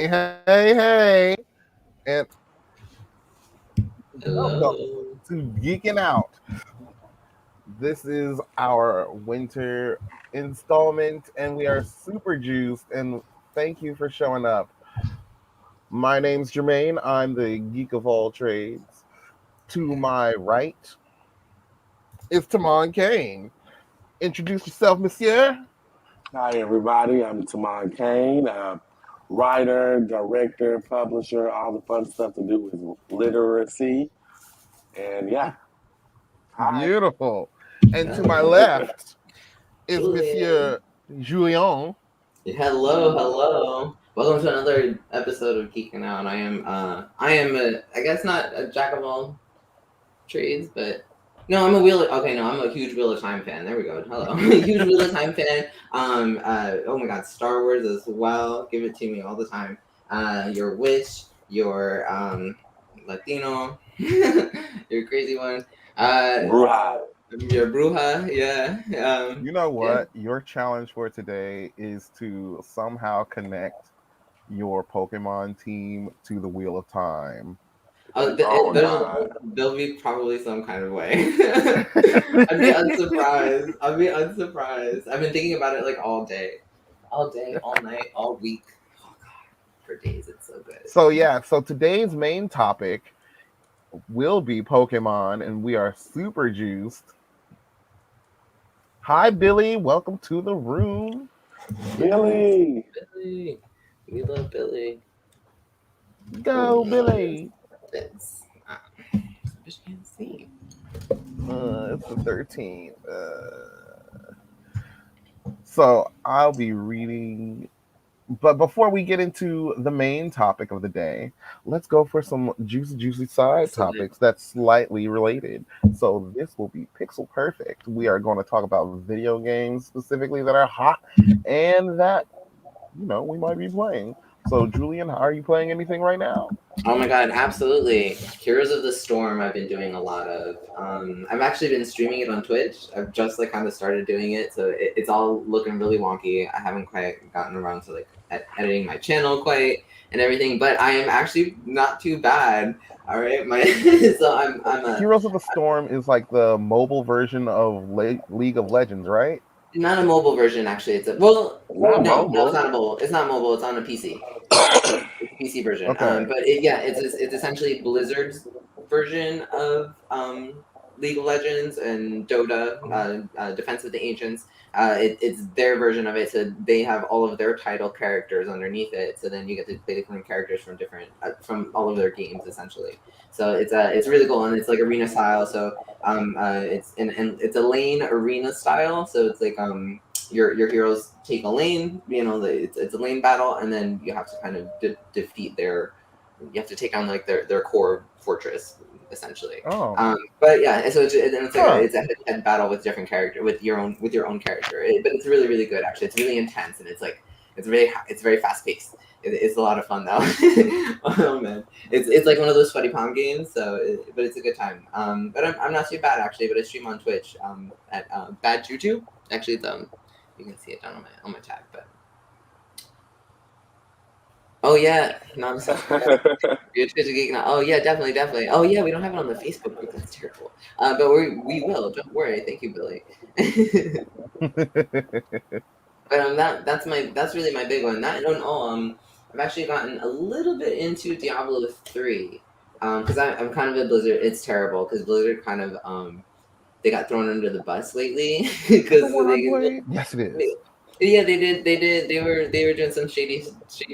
Hey, and welcome Hello. to Geekin Out. This is our winter installment, and we are super juiced. And thank you for showing up. My name's Jermaine. I'm the geek of all trades. To my right is Tamon Kane. Introduce yourself, Monsieur. Hi, everybody. I'm Tamon Kane, writer, director, publisher, all the fun stuff to do with literacy. And yeah, hi. Beautiful. And to my Hello. left is Julian. Monsieur Julien. Hello. Welcome to another episode of Geekin Out. I guess not a jack of all trades, but no, I'm a huge Wheel of Time fan. There we go. Hello. Huge Wheel of Time fan. Oh my god, Star Wars as well. Give it to me all the time. Your witch, your Latino, your crazy one. Uh, Bruja. Your bruja, yeah. You know Yeah. what? Your challenge for today is to somehow connect your Pokemon team to the Wheel of Time. Oh, God. There'll be probably some kind of way. I'd be unsurprised. I'd be unsurprised. I've been thinking about it like all day, all night, all week. Oh god, for days. It's so good. So today's main topic will be Pokemon, and we are super juiced. Hi, Billy. Welcome to the room. Yes, Billy. Billy. We love Billy. Go, Billy. This. Just can't see. It's the 13th. So I'll be reading. But before we get into the main topic of the day, let's go for some juicy side So good. topics that's slightly related. So this will be pixel perfect. We are going to talk about video games specifically that are hot and that we might be playing. So Julian, are you playing anything right now? Oh my god, absolutely. Heroes of the Storm I've been doing a lot of. I've actually been streaming it on Twitch. I've just like kind of started doing it, so it's all looking really wonky. I haven't quite gotten around to like editing my channel quite and everything, but I am actually not too bad. All right, my so I'm a Heroes of the Storm is like the mobile version of League of Legends, right? not a mobile version actually. It's a well, Not no, it's mobile. not a mobile. It's not mobile. It's on a PC. It's a PC version. Okay. But it's essentially Blizzard's version of League of Legends and Dota, Defense of the Ancients. It's their version of it, so they have all of their title characters underneath it. So then you get to play different characters from different from all of their games essentially. So it's really cool, and it's like arena style. So and it's a lane arena style. So it's like your heroes take a lane. It's a lane battle, and then you have to kind of defeat their. You have to take on like their core fortress essentially. Oh. But yeah, and so it's like Huh. it's a head-to-head battle with different character with your own character. But it's really good actually. It's really intense, and it's very fast paced. It's a lot of fun though. Oh man, it's like one of those sweaty palm games. But it's a good time. But I'm not too bad actually. But I stream on Twitch at Bad Juju. Actually, it's you can see it down on my tab, but oh yeah, no, I'm sorry. You're Twitch Geeking Out. Oh yeah, definitely. Oh yeah, we don't have it on the Facebook group. That's terrible. But we will. Don't worry. Thank you, Billy. But that's really my big one. That I don't know. I've actually gotten a little bit into Diablo 3. Because I'm kind of a Blizzard. It's terrible because Blizzard kind of they got thrown under the bus lately The because one I played? Yes, it is. yeah, they did. They were doing some shady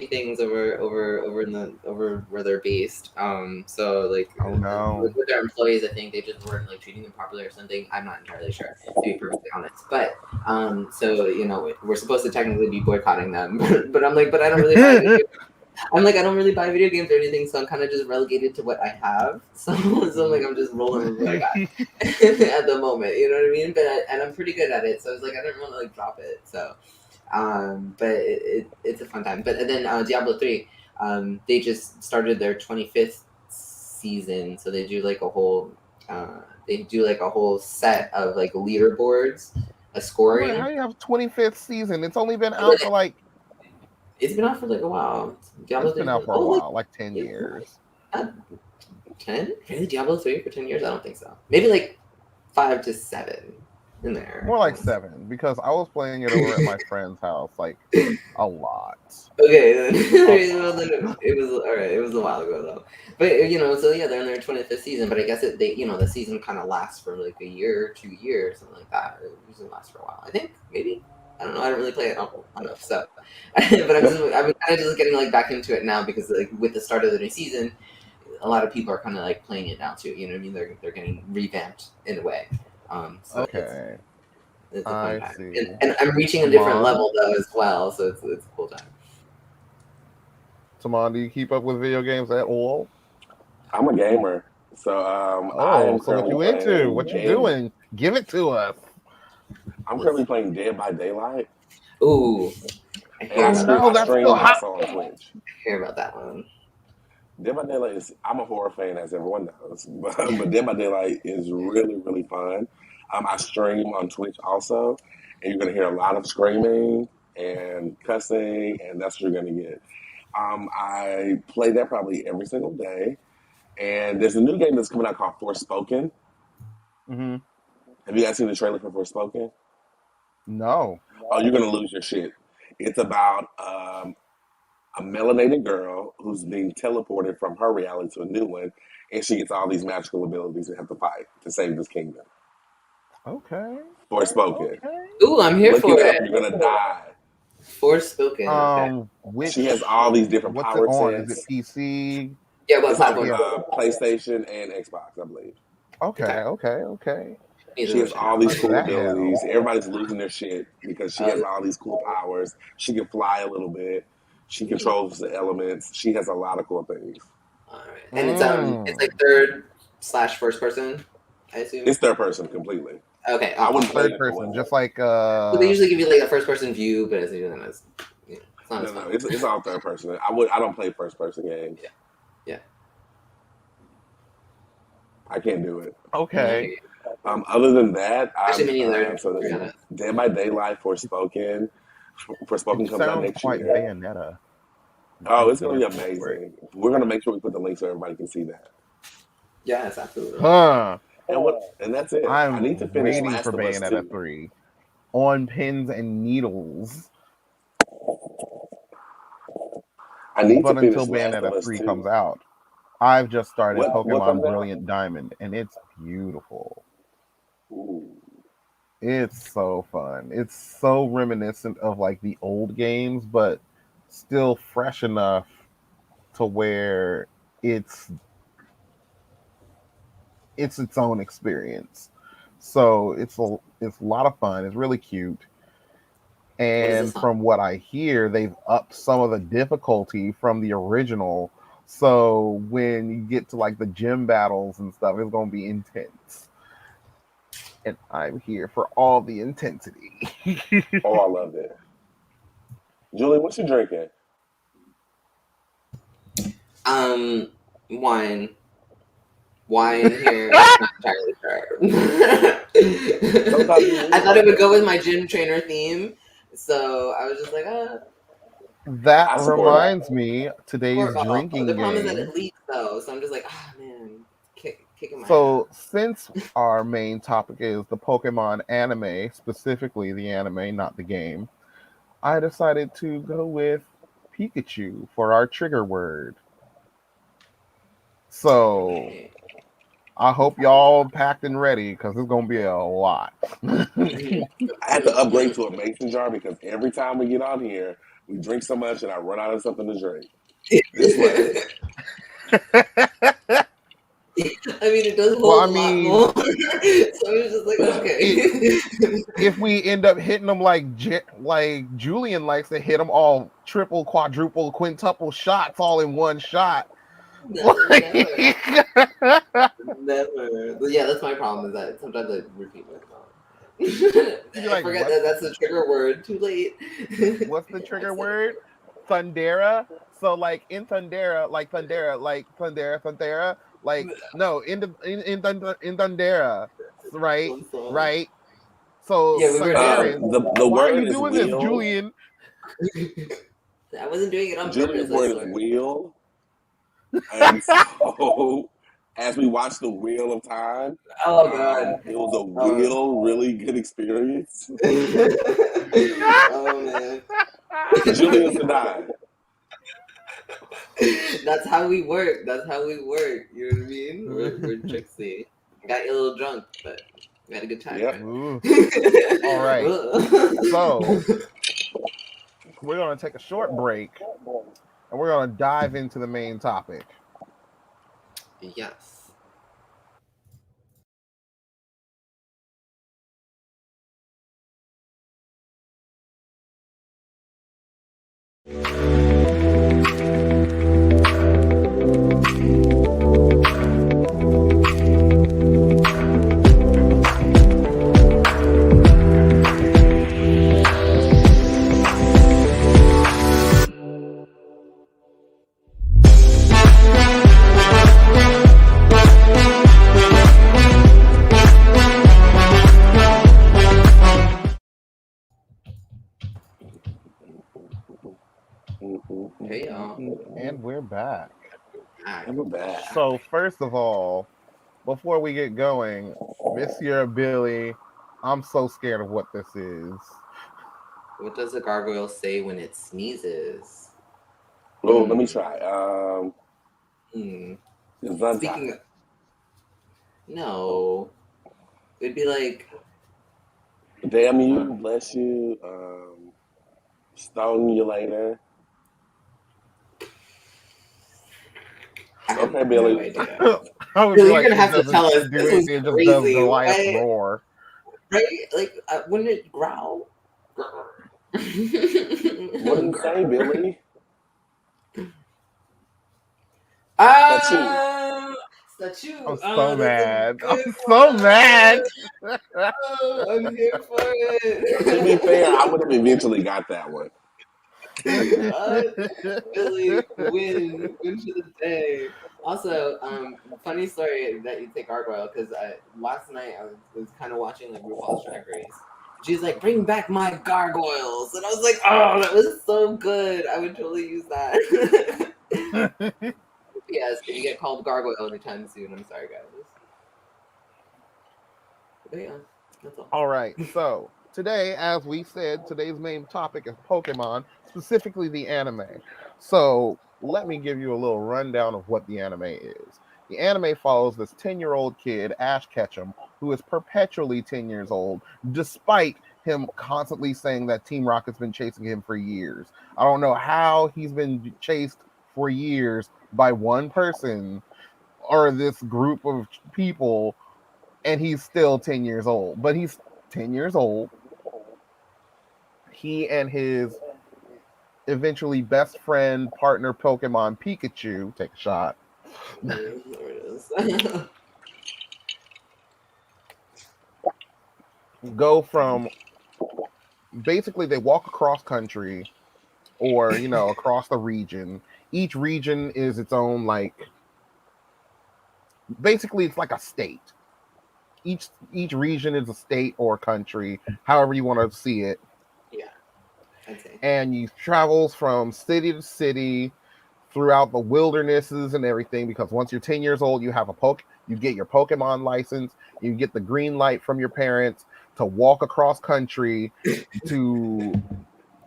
things over in the over where they're based. So like Oh no. with their employees, I think they just weren't like treating them properly or something. I'm not entirely sure, to be perfectly honest. But so we're supposed to technically be boycotting them, but I'm like, but I don't really buy video. I'm like, I don't really buy video games or anything, so I'm kind of just relegated to what I have. So I'm like, I'm just rolling with what I got at the moment. You know what I mean? And I'm pretty good at it, so it's like I don't want to like drop it. So. But it's a fun time. But and then Diablo 3, they just started their 25th season, so they do like a whole set of like leaderboards, a Wait, scoring. how do you have 25th season? It's only been out for like It's been out for like a while. Diablo It's been 3's out for a while, like 10 years. 10? Really? Diablo 3 for 10 years? I don't think so. Maybe like 5 to 7 in there. More like 7, because I was playing it over at my friend's house, like a lot. Okay, then. It was all right. It was a while ago though, but so yeah, they're in their 25th season. But I guess the season kind of lasts for like a year, 2 years, something like that. It usually lasts for a while. I think maybe. I don't know. I don't really play it enough, so. But I'm kind of just getting like back into it now because like with the start of the new season, a lot of people are kind of like playing it now too. You know what I mean? They're getting revamped in a way. So Okay. it's a fun I time, see. and I'm reaching a different Tamon? level though as well. So it's a cool time. Tamon, do you keep up with video games at all? I'm a gamer, so I am So what currently you into? playing What you doing? Give it to us. I'm currently playing Dead by Daylight, Ooh, I and hear I about stream, that. I That's stream still hot. also on Twitch. I hear about that one. Dead by Daylight is, I'm a horror fan, as everyone knows, but Dead by Daylight is really, really fun. I stream on Twitch also, and you're going to hear a lot of screaming and cussing, and that's what you're going to get. I play that probably every single day, and there's a new game that's coming out called Forspoken. Mm-hmm. Have you guys seen the trailer for Forspoken? No. Oh, you're going to lose your shit. It's about a melanated girl who's being teleported from her reality to a new one, and she gets all these magical abilities and have to fight to save this kingdom. Okay. Forspoken. Okay. Ooh, I'm here Look for it up. it. You're gonna die. Forspoken. Okay. Which She has all these different what's it power on? Is it sets. PC? Yeah, what It's on platform? PlayStation and Xbox, I believe. Okay. Okay. She has all these cool That hell. abilities. Everybody's losing their shit because she has all these cool powers. She can fly a little bit. She controls the elements. She has a lot of cool things. All right, and it's like third/first person, I assume. It's third person completely. Okay, I wouldn't play Third it person, for just like Well, they usually give you like a first-person view, but it's not as No, fun. it's all third person. I don't play first person games. Yeah. I can't do it. Okay. Other than that, Actually, me neither. so To be honest. Dead by Daylight, Forspoken. Forspoken It comes out sounds next quite year. Bayonetta. Oh, it's gonna be amazing. We're gonna make sure we put the link so everybody can see that. Yes, absolutely. Huh. And that's it. I I'm need to finish waiting Last for of Us Bayonetta 2. 3 on pins and needles. I need But to finish until Last of Bayonetta Us 3 2. comes out, I've just started What Pokemon comes out? Brilliant Diamond, and it's beautiful. Ooh. It's so fun. It's so reminiscent of like the old games, but still fresh enough to where it's its own experience. So it's a lot of fun. It's really cute. What is And this on? from what I hear, they've upped some of the difficulty from the original. So when you get to like the gym battles and stuff, it's gonna be intense. And I'm here for all the intensity. Oh, I love it. Julie, what you drinking? Wine. Wine here. Not entirely sure. I thought it would go with my gym trainer theme, so I was just like, That I support reminds me, today's drinking The problem is that game. it leaks though, so I'm just like, man, kicking my So ass. since our main topic is the Pokemon anime, specifically the anime, not the game, I decided to go with Pikachu for our trigger word. So Okay. I hope y'all packed and ready because it's gonna be a lot. I had to upgrade to a mason jar because every time we get on here, we drink so much and I run out of something to drink. This way. I mean, it does hold a lot more. So I was just like, okay. If we end up hitting them like Julian likes to hit them all triple, quadruple, quintuple shots all in one shot. Never. But yeah, that's my problem is that sometimes I repeat myself. I like, forget what? that that's the trigger word. Too late. What's the trigger word? Thundera. So like in Thundera, like Thundera, like no in Thundera, right? So Yeah, we were Thundera. The Why are word you is doing wheel. this, Julian? I wasn't doing it on Julia's purpose, I word is swear. wheel. And so, as we watched the Wheel of Time, Oh god. it was a Oh, really good experience. oh man. Julia's and I. That's how we work. That's how we work. You know what I mean? We're tricksy. Got a little drunk, but we had a good time. Yep. Ooh. All right. So we're gonna take a short break, and we're gonna dive into the main topic. Yes. Hey y'all. And we're back. And we're back. So first of all, before we get going, Monsieur Billy, I'm so scared of what this is. What does a gargoyle say when it sneezes? Oh, let me try. Hmm. It's Untitled. Speaking of, no, it'd be like, Damn you, bless you, stone you later. Okay, Billy. no idea. I would Billy, be you're like, gonna it have to doesn't tell us. do This it. is It just does crazy. Goliath Right? roar. Right? Like, wouldn't it growl? What did it say, Billy? Statue. I'm Oh, so that's a mad. good I'm so one. mad. Oh, I'm here for To be fair, I would have eventually got that one. Billy, win for the day. Also, funny story that you take gargoyle because last night I was kind of watching like RuPaul's Drag Race. She's like, "Bring back my gargoyles," and I was like, "Oh, that was so good! I would totally use that." Yes, if you get called gargoyle anytime soon, I'm sorry, guys. But yeah, that's all. All right. So today, as we said, today's main topic is Pokemon, specifically the anime. So let me give you a little rundown of what the anime is. The anime follows this 10-year-old kid, Ash Ketchum, who is perpetually 10 years old, despite him constantly saying that Team Rocket's been chasing him for years. I don't know how he's been chased for years by one person or this group of people, and he's still 10 years old. But he's 10 years old. He and his eventually best friend, partner Pokemon Pikachu, take a shot, There it is. go from basically they walk across country or, across the region. Each region is its own, like, basically it's like a state. Each region is a state or country, however you want to see it. Yeah, I'd say. And you travels from city to city throughout the wildernesses and everything, because once you're 10 years old, you get your Pokemon license, you get the green light from your parents to walk across country to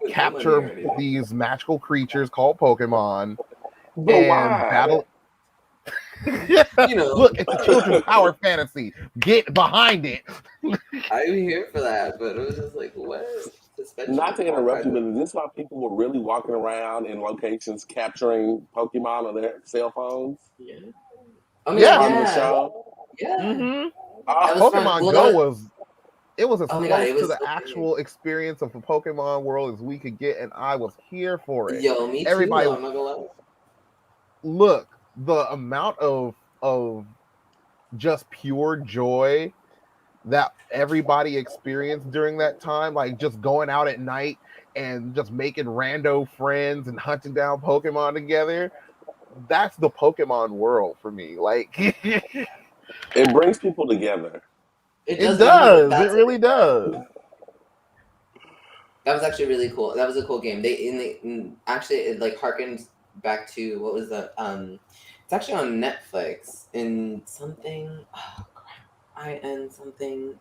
capture these magical creatures called Pokemon But and why? battle. Look, it's a children's power fantasy. Get behind it. I'm here for that, but it was just like, what? Suspension Not to of interrupt you, but disbelief. is this why people were really walking around in locations capturing Pokemon on their cell phones? Yeah. I mean, Yeah. On the yeah. show? Yeah. Mm-hmm. Oh, was fun. Pokemon Well, Go that- was as Oh my God, close it to was the so actual experience of the Pokemon world as we could get, and I was here for it. Yo, me Everybody, too. I'm not gonna lie. look, the amount of just pure joy that everybody experienced during that time, like just going out at night and just making rando friends and hunting down Pokemon together. That's the Pokemon world for me. Like, it brings people together. It it does. does. It really does. That was actually really cool. That was a cool game. Actually it like harkens back to what was that? It's actually on Netflix in something. Oh crap! Something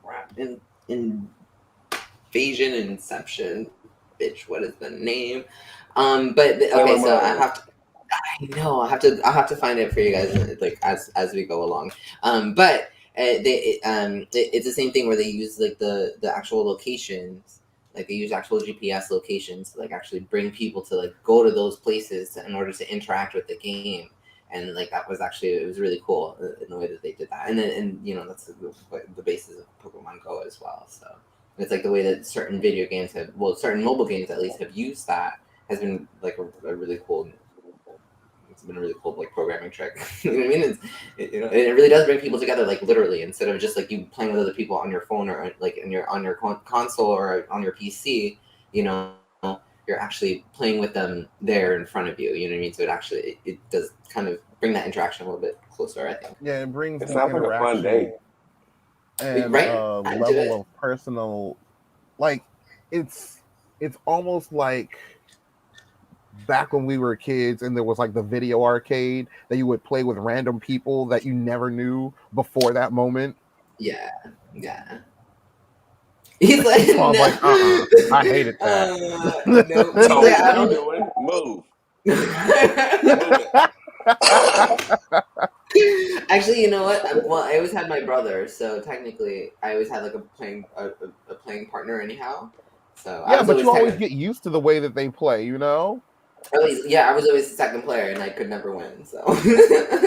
crap in Invasion Inception. Bitch, what is the name? Sailor Okay, so I Moon. have to. I know I'll have to find it for you guys like as we go along. But it's the same thing where they use like the actual locations, like they use actual GPS locations to like actually bring people to like go to those places in order to interact with the game. And like that was actually it was really cool in the way that they did that. And you know that's the basis of Pokemon Go as well. So it's like the way that certain video games have, well, certain mobile games at least have used that has been like a really cool. It's been a really cool like programming trick. You know what I mean? It really does bring people together, like literally, instead of just like you playing with other people on your phone or like in your on your console or on your PC. You know, you're actually playing with them there in front of you. You know what I mean? So it does kind of bring that interaction a little bit closer, I think. Yeah, it brings It the sounds like a fun date. interaction and Right? I'd do level it. of personal, like it's almost like back when we were kids and there was like the video arcade that you would play with random people that you never knew before that moment. Yeah, yeah. He's like, So I was like, no, I hated that. no. He's Tony, like, I what are you don't. doing? Move. Move Actually, you know what? Well, I always had my brother, so technically, I always had like a playing partner anyhow. So I Yeah, was but always you always technically, get used to the way that they play, you know? at least, yeah, I was always the second player, and I could never win. So,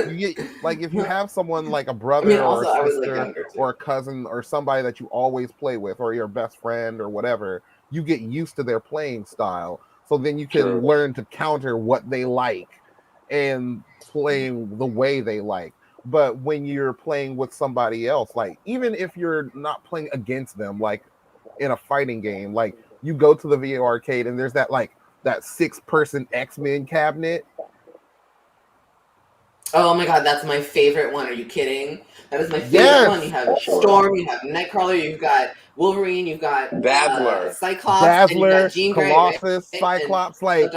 You get like if you have someone like a I mean, brother or a also I was like sister younger too. or a cousin or somebody that you always play with or your best friend or whatever, you get used to their playing style. So then you can True. learn to counter what they like and playing the way they like. But when you're playing with somebody else, like even if you're not playing against them, like in a fighting game, like you go to the video arcade and there's that like that 6-person X-Men cabinet. Oh my god, that's my favorite one. Are you kidding? That is my favorite one. You Yes, have Sure. Storm, you have Nightcrawler, you've got Wolverine, you've got Dazzler. Cyclops, and you've got Dazzler, Jean Grey, Colossus, right? And Cyclops, like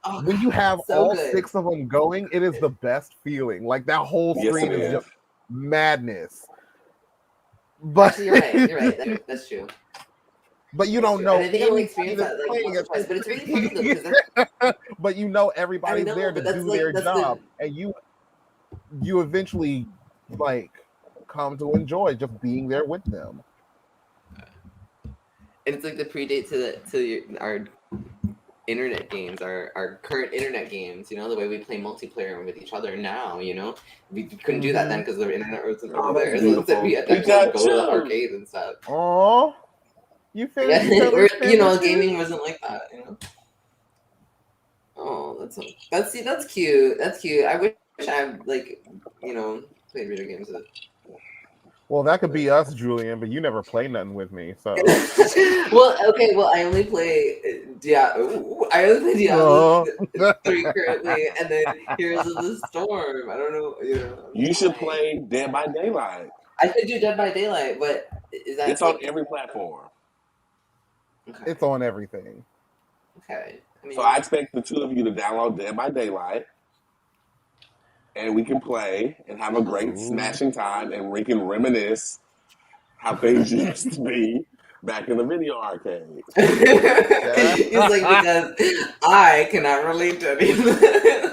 oh when you god, have it's so all good. 6 of them going, it is the best feeling. Like that whole Yes, it screen is is. just madness. But Actually, you're right. You're right. That's true. but you That's don't true. And know I think I only anybody experienced that's that like playing once or it. twice, but it's really fun though because But you know I everybody's know, there to but that's do like their that's the job, and you eventually like come to enjoy just being there with them. and it's like the predate our internet games, our current internet games. You know, the way we play multiplayer with each other now. You know, we couldn't do that then because the internet wasn't Oh, really that's there. So instead, we beautiful. had to actually like, go to the Pikachu. arcade and stuff. Oh, you Yeah, finish each other's you know, sentences? gaming wasn't like that. You know. Oh, that's cute. That's cute. I wish I like played video games with. Well, that could be us, Julian, but you never play nothing with me, so. Well, okay. Well, I only play Diablo. I only play Diablo Oh. 3 currently, and then Heroes of the Storm. I don't know. You know, I'm You just should playing. play Dead by Daylight. I could do Dead by Daylight, but is that It's on like every platform. okay? It's on everything. Okay. I mean, So I expect the two of you to download Dead by Daylight, and we can play and have a great Ooh. smashing time, and we can reminisce how things used to be back in the video arcade. Yeah. he's like because I cannot relate to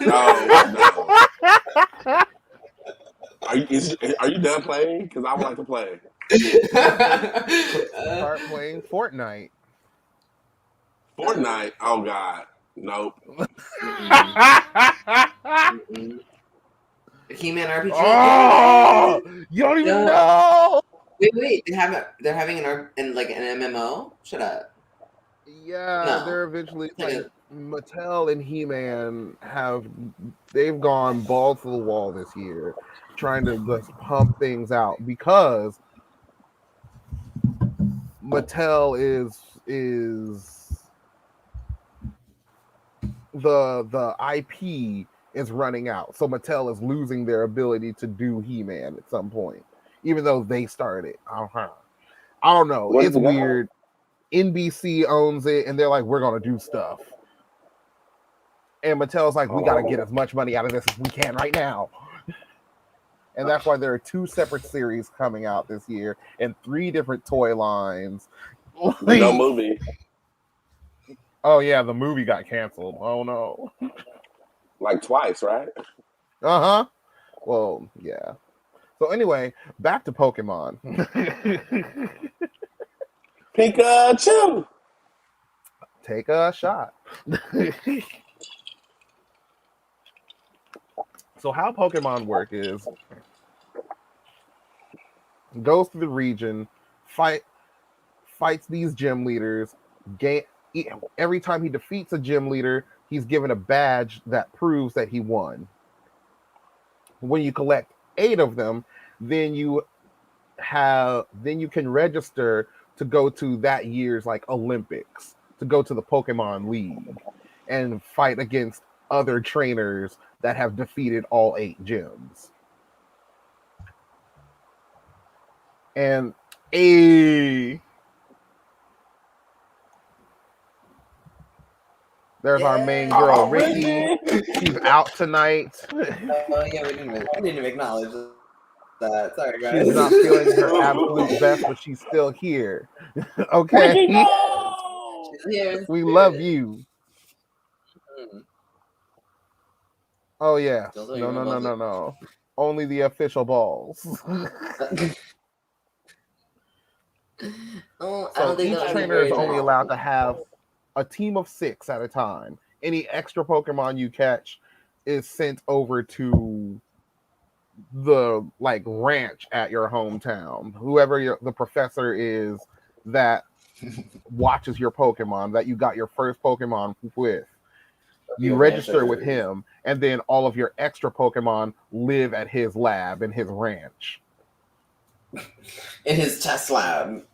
No, anything. no. Are you done playing? Because I would like to play. Start playing Fortnite. Fortnite. Oh God, nope. Mm-mm, mm-mm. He-Man RPG. Oh, Yay! you don't even No. know. Wait. They're having like an MMO. Shut up. Yeah, No. they're eventually It's like like Mattel and He-Man they've gone balls to the wall this year, trying to just pump things out because Mattel is the IP is running out, so Mattel is losing their ability to do He-Man at some point, even though they started. I don't know. Where's It's it going? weird. NBC owns it, and they're like, we're gonna do stuff. And Mattel's like, we gotta get as much money out of this as we can right now. And that's why there are 2 separate series coming out this year and 3 different toy lines. But no movie. Oh yeah, the movie got canceled. Oh no. Like twice, right? Uh-huh. Well, yeah. So anyway, back to Pokemon. Pikachu! Take a shot. So how Pokemon work is goes through the region, fights these gym leaders. Every time he defeats a gym leader, he's given a badge that proves that he won. When you collect 8 of them, then you can register to go to that year's like Olympics, to go to the Pokemon League and fight against other trainers that have defeated all 8 gyms. And there's our main girl, Ricky. She's out tonight. Oh yeah, we didn't even acknowledge that. Sorry, guys. She's not feeling her absolute best, but she's still here. Okay. She's here. We love you. Mm. Oh yeah. Still doing it, was it? No. Only the official balls. Oh, I So don't think each that was trainer very is only nice. allowed to have a team of 6 at a time. Any extra Pokemon you catch is sent over to the like ranch at your hometown. Whoever the professor is that watches your Pokemon, that you got your first Pokemon with, you Your register with rancher. him, and then all of your extra Pokemon live at his lab in his ranch. In his test lab.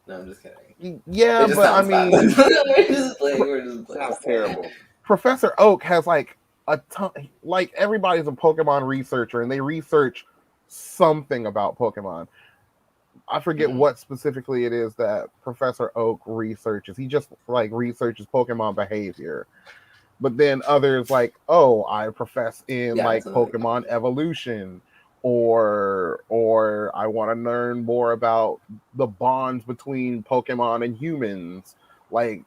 No, I'm just kidding. Yeah, It just but I sounds mean, bad. We're just playing. Sounds terrible. Professor Oak has like a ton, like everybody's a Pokemon researcher, and they research something about Pokemon. I forget what specifically it is that Professor Oak researches. He just like researches Pokemon behavior. But then others like, oh, I profess in like Pokemon evolution, or I want to learn more about the bonds between Pokemon and humans. Like,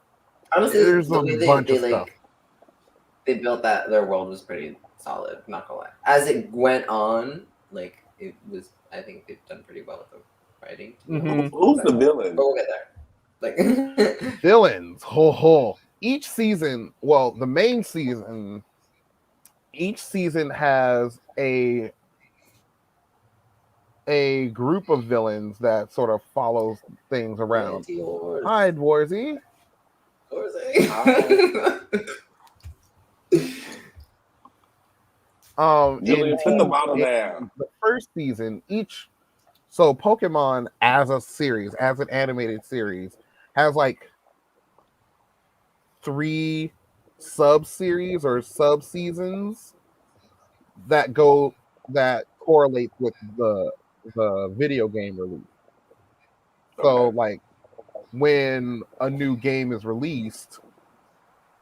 honestly, there's the a way bunch they of stuff. they built that, their world was pretty solid. Not gonna lie. As it went on, like it was. I think they've done pretty well with the writing. Who's the villain? But we'll get there. Like Villains, each season, well, the main season, each season has a group of villains that sort of follows things around. Hi, Dwarzy. Julia, put the bottle down. The first season, so Pokemon as a series, as an animated series, has like 3 sub-series or sub-seasons that correlate with the video game release. So like when a new game is released,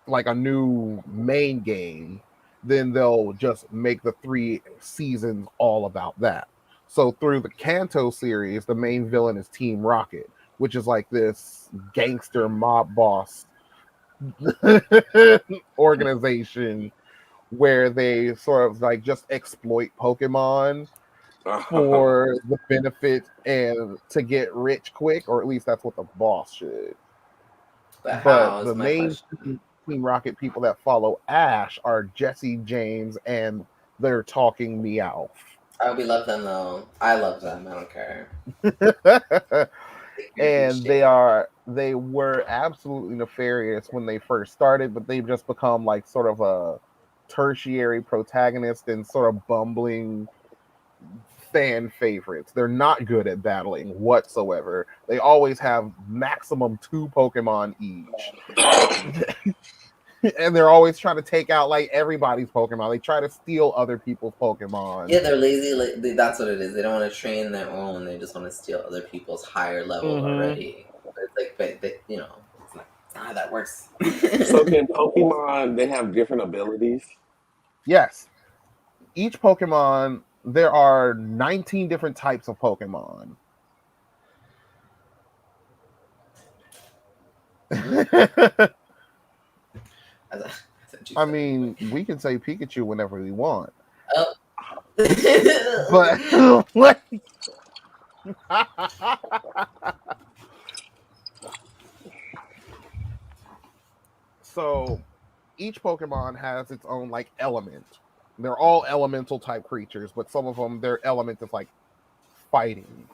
like a new main game, then they'll just make the 3 seasons all about that. So through the Kanto series, the main villain is Team Rocket, which is like this gangster mob boss organization where they sort of like just exploit Pokemon for the benefit and to get rich quick, or at least that's what the boss should. But the main Team Rocket people that follow Ash are Jesse, James, and they're talking Meowth. Oh, we love them though. I love them. I don't care. And they were absolutely nefarious when they first started, but they've just become like sort of a tertiary protagonist and sort of bumbling fan favorites. They're not good at battling whatsoever. They always have maximum 2 Pokemon each. And they're always trying to take out like everybody's Pokemon. They try to steal other people's Pokemon. Yeah, they're lazy. That's what it is. They don't want to train their own. They just want to steal other people's higher level already. but you know, it's not how that works. So can Pokemon, they have different abilities? Yes. Each Pokemon, there are 19 different types of Pokemon. I mean, we can say Pikachu whenever we want. Oh. But what? So each Pokemon has its own like element. They're all elemental type creatures, but some of them their element is like fighting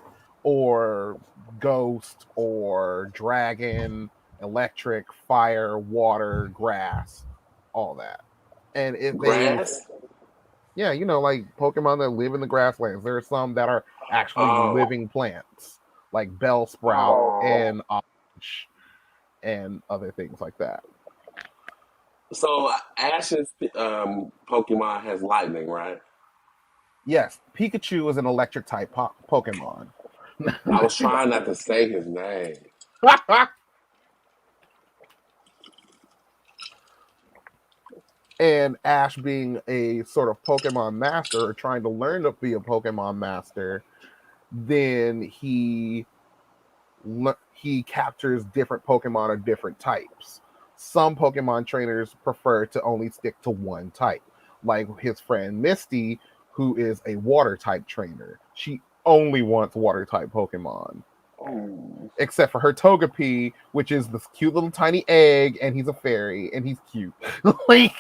or ghost or dragon, electric, fire, water, grass, all that. And if they, Grass? yeah, you know, like Pokemon that live in the grasslands, there are some that are actually Oh. living plants, like Bellsprout and Orange and other things like that. So Ash's Pokemon has lightning, right? Yes, Pikachu is an electric type Pokemon. I was trying not to say his name. And Ash being a sort of Pokemon master or trying to learn to be a Pokemon master, then he captures different Pokemon of different types. Some Pokemon trainers prefer to only stick to one type, like his friend Misty, who is a water type trainer. She only wants water type Pokemon. Except for her Togepi, which is this cute little tiny egg, and he's a fairy, and he's cute. Like,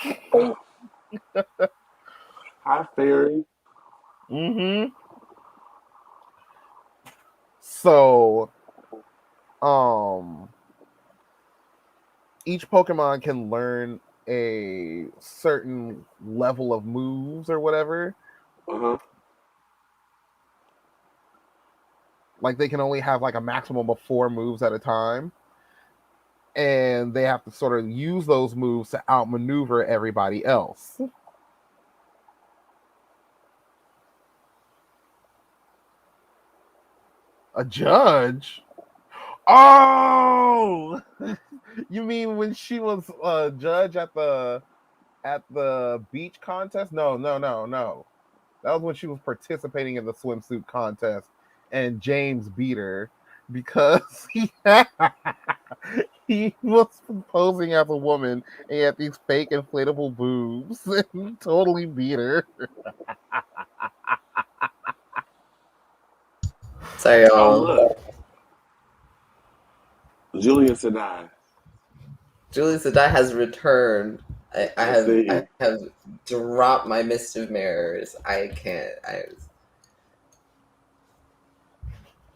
Hi, fairy. So, each Pokemon can learn a certain level of moves or whatever. Like they can only have like a maximum of 4 moves at a time. And they have to sort of use those moves to outmaneuver everybody else. A judge? Oh! You mean when she was a judge at the beach contest? No. That was when she was participating in the swimsuit contest, and James beat her because he was posing as a woman and he had these fake inflatable boobs, and he totally beat her. Sorry, y'all. Oh, look. Julian Sedai. Julian Sedai has returned. I have dropped my mist of mirrors. I can't.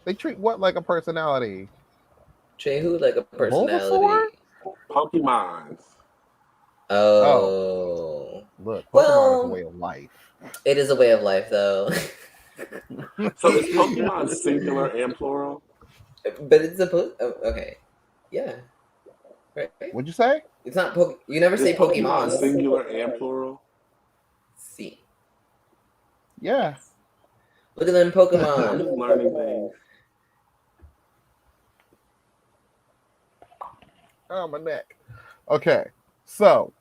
They treat what like a personality? Treat who like a personality? Bulbasaur? Pokemons. Oh. Look, Pokemon is a way of life. It is a way of life, though. So is Pokemon singular and plural? But it's supposed. Oh, okay. Yeah. Right. What'd you say? It's not you never say Pokemon Pokemon. singular and plural? See. Yeah. Look at them Pokemon. I'm just learning things. Oh, my neck. Okay. So,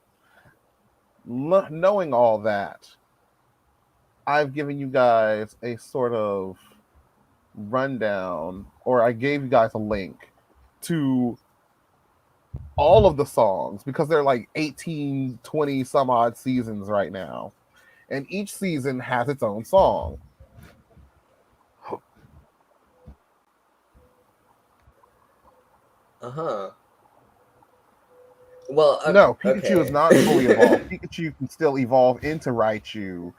knowing all that, I've given you guys a sort of rundown, or I gave you guys a link to all of the songs because they're like 18, 20 some odd seasons right now. And each season has its own song. Well, no, Pikachu is not fully evolved. Pikachu can still evolve into Raichu.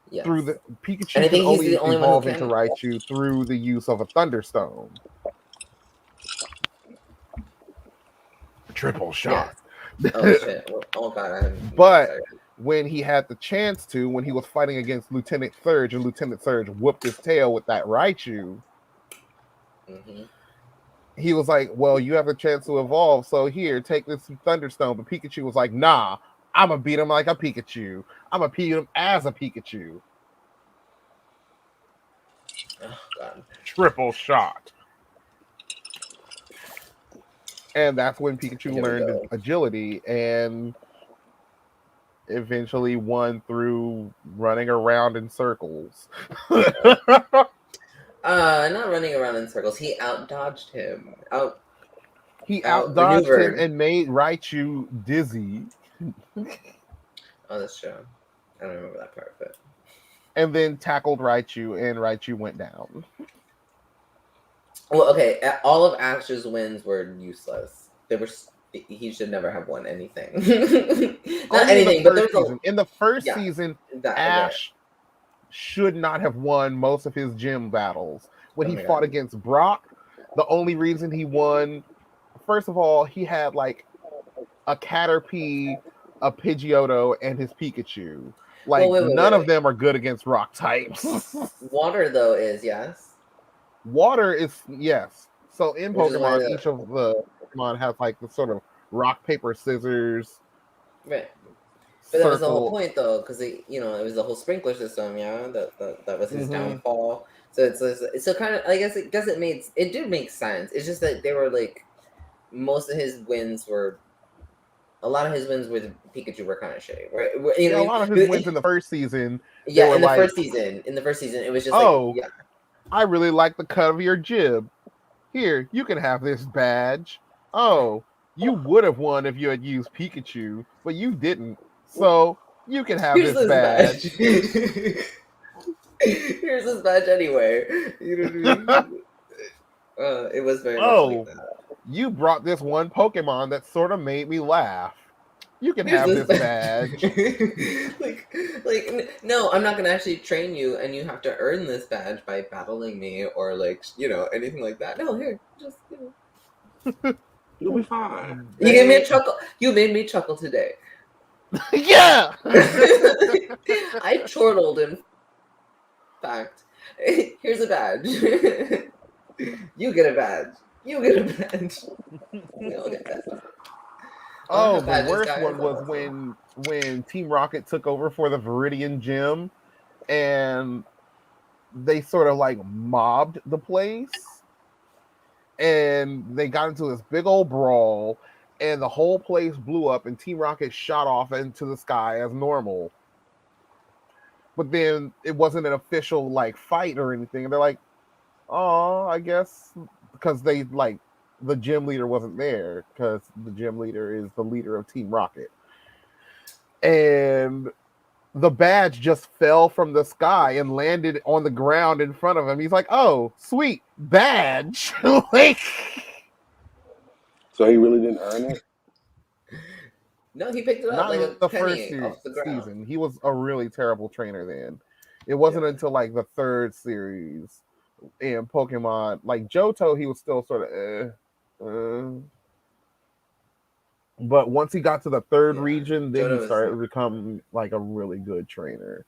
Yes. Through the Pikachu can only evolve into Raichu through the use of a Thunderstone. Triple shot. Yes. Oh shit! Oh god! But when he had the chance to, when he was fighting against Lieutenant Surge, and Lieutenant Surge whooped his tail with that Raichu, he was like, "Well, you have a chance to evolve, so here, take this Thunderstone." But Pikachu was like, "Nah, I'm gonna beat him like a Pikachu. I'm gonna beat him as a Pikachu." Oh god! Triple shot. And that's when Pikachu Here we learned go. agility and eventually won through running around in circles. Not running around in circles. He out dodged him. He Out outdodged him maneuvered. and made Raichu dizzy. Oh, that's true. I don't remember that part, but And then tackled Raichu, and Raichu went down. well, okay. All of Ash's wins were useless. They were. He should never have won anything. Not Only anything, but there was season. In the first yeah, season, that Ash should not have won most of his gym battles. When Oh he my fought God. against Brock, the only reason he won, first of all, he had like a Caterpie, a Pidgeotto, and his Pikachu. Like, Well, none of wait. them are good against rock types. Water though is yes, Water is, yes. So in which is why Pokemon, each of the Pokemon has like the sort of rock, paper, scissors, right. But that was the whole circle. point, though, because it was the whole sprinkler system. Yeah, that was his Mhm. downfall. So it's so kind of. I guess it did make sense. It's just that they were like most of his wins were. A lot of his wins with Pikachu were kind of shitty, right? You know Yeah, a what lot I of his mean? wins in the first season, they Yeah, were in the like, first season, it was just like, oh, yeah, I really like the cut of your jib. Here, you can have this badge. Oh, you would have won if you had used Pikachu, but you didn't. So you can have here's this this badge. badge. Here's this badge anyway. You know what I mean? It was very much like Oh, that. you brought this one Pokemon that sort of made me laugh. You can Here's have this this badge. no, I'm not gonna actually train you, and you have to earn this badge by battling me or anything like that. No, here, just You'll be fine. you gave me a chuckle. You made me chuckle today. Yeah. I chortled. In fact, here's a badge. You get a badge. You get a badge. We all get that. Oh, the worst one was when Team Rocket took over for the Viridian Gym, and they sort of like mobbed the place, and they got into this big old brawl, and the whole place blew up, and Team Rocket shot off into the sky as normal. But then it wasn't an official like fight or anything, and they're like, "Oh, I guess," because they like the gym leader wasn't there because the gym leader is the leader of Team Rocket, and the badge just fell from the sky and landed on the ground in front of him. He's like, "Oh, sweet badge!" Like, So he really didn't earn it? No, he picked it up not like in a the penny first off the ground. season. He was a really terrible trainer then. It wasn't until like the third series in Pokemon, like Johto, he was still sort of. But once he got to the third region, then he started to become like a really good trainer.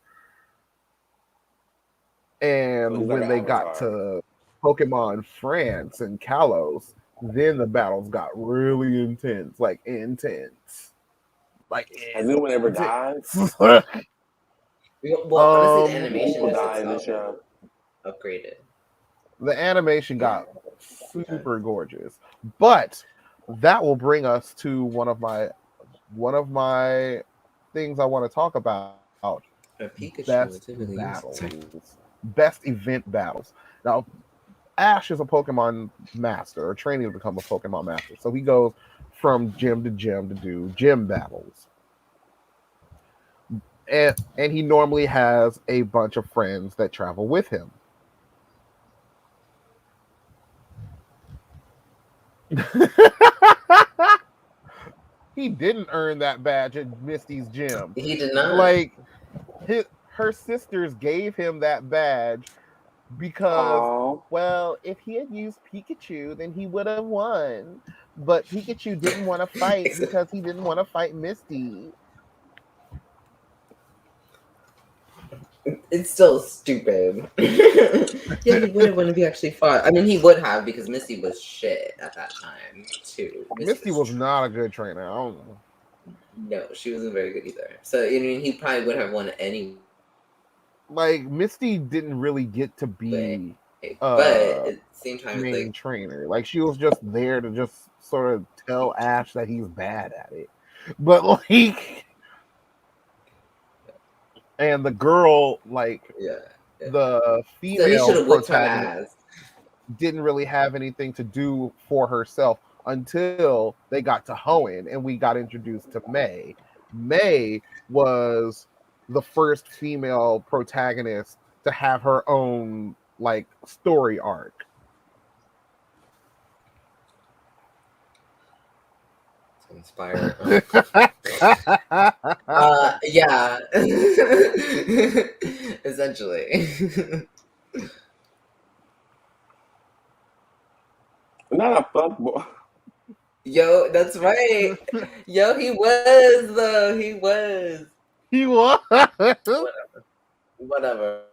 And when they got to Pokemon France and Kalos, then the battles got really intense. Like intense. Has anyone ever died? Well, honestly, the animation People just die in the itself show. upgraded. The animation got super gorgeous. But that will bring us to one of my things I want to talk about. Best battles. Best event battles. Now, Ash is a Pokemon master, or training to become a Pokemon master. So he goes from gym to gym to do gym battles. And he normally has a bunch of friends that travel with him. He didn't earn that badge at Misty's gym. He did not. Like, her sisters gave him that badge because, well, if he had used Pikachu, then he would have won. But Pikachu didn't want to fight because he didn't want to fight Misty. It's still stupid. Yeah, he would have won if he actually fought. I mean, he would have because Misty was shit at that time too. Misty was not a good trainer. I don't know. No, she wasn't very good either. So I mean, he probably would have won anyway. Like, Misty didn't really get to be but at the same time, main trainer. Like, she was just there to just sort of tell Ash that he's bad at it. But like, and the girl, like Yeah. the So he should female have whipped her protagonist, ass. didn't really have anything to do for herself until they got to Hoenn and we got introduced to May. May was the first female protagonist to have her own like story arc. To inspire. Yeah. Essentially. Not a fuck boy. Yo, that's right. Yo, he was though. He was. He was. Whatever.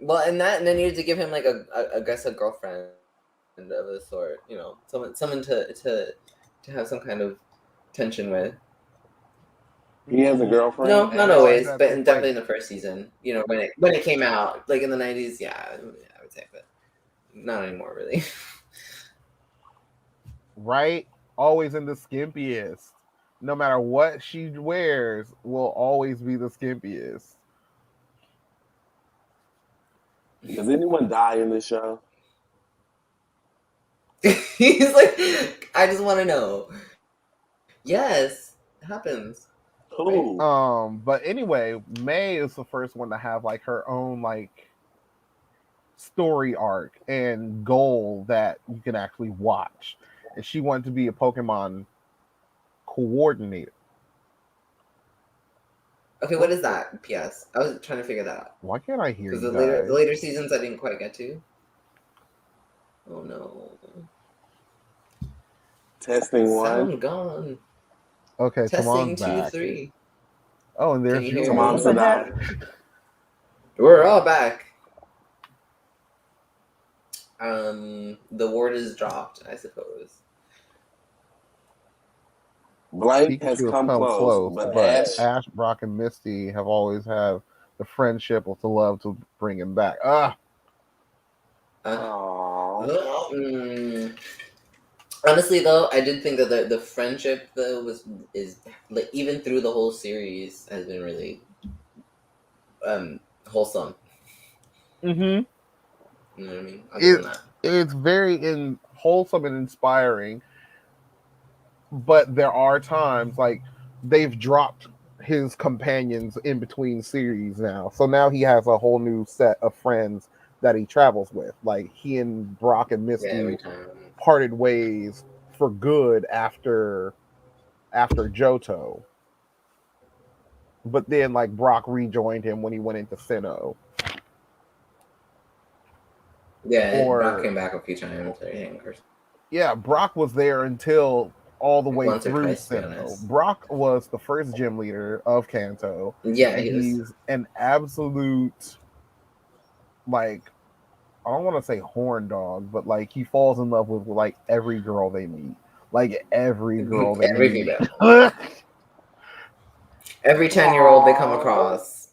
Well, and then you had to give him like I guess a girlfriend of a sort. You know, someone to have some kind of tension with. He has a girlfriend. No, not And always, that but was, definitely in the first season. You know, when it came out, like in the 90s, yeah, I would say, but not anymore, really. right? Always in the skimpiest. No matter what she wears, will always be the skimpiest. Does anyone die in this show? He's like, I just want to know. Yes, it happens. Who? But anyway, May is the first one to have like her own like story arc and goal that you can actually watch. And she wanted to be a Pokemon coordinator. Okay, what is that? P.S. I was trying to figure that out Why can't I hear because you the guys? later seasons I didn't quite get to. Oh no! Testing one. Sound gone. Okay, Testing Tamon's 2, back. 3. Oh, and there's Can you you. hear Tamon me? said that. We're all back. The ward is dropped, I suppose. Blake has Pikachu has come come close, close, but but Ash. Ash, Brock, and Misty have always had the friendship with the love to bring him back. Aww. Honestly, though, I did think that the friendship though is like even through the whole series has been really wholesome. Mm-hmm. You know what I mean? Other than that, It's very wholesome and inspiring, but there are times like they've dropped his companions in between series now, so now he has a whole new set of friends that he travels with. Like he and Brock and yeah, Misty every time. parted ways for good after Johto, but then like Brock rejoined him when he went into Sinnoh. Yeah, Brock Or came back a few times. Everything, yeah, Brock was there until all the like way once or through twice, to be Sinnoh. honest. Brock was the first gym leader of Kanto, Yeah, and he was. he's an absolute like I don't want to say horn dog, but like he falls in love with like every girl they meet, like every girl they Every meet. female, every 10-year-old they come Aww. across.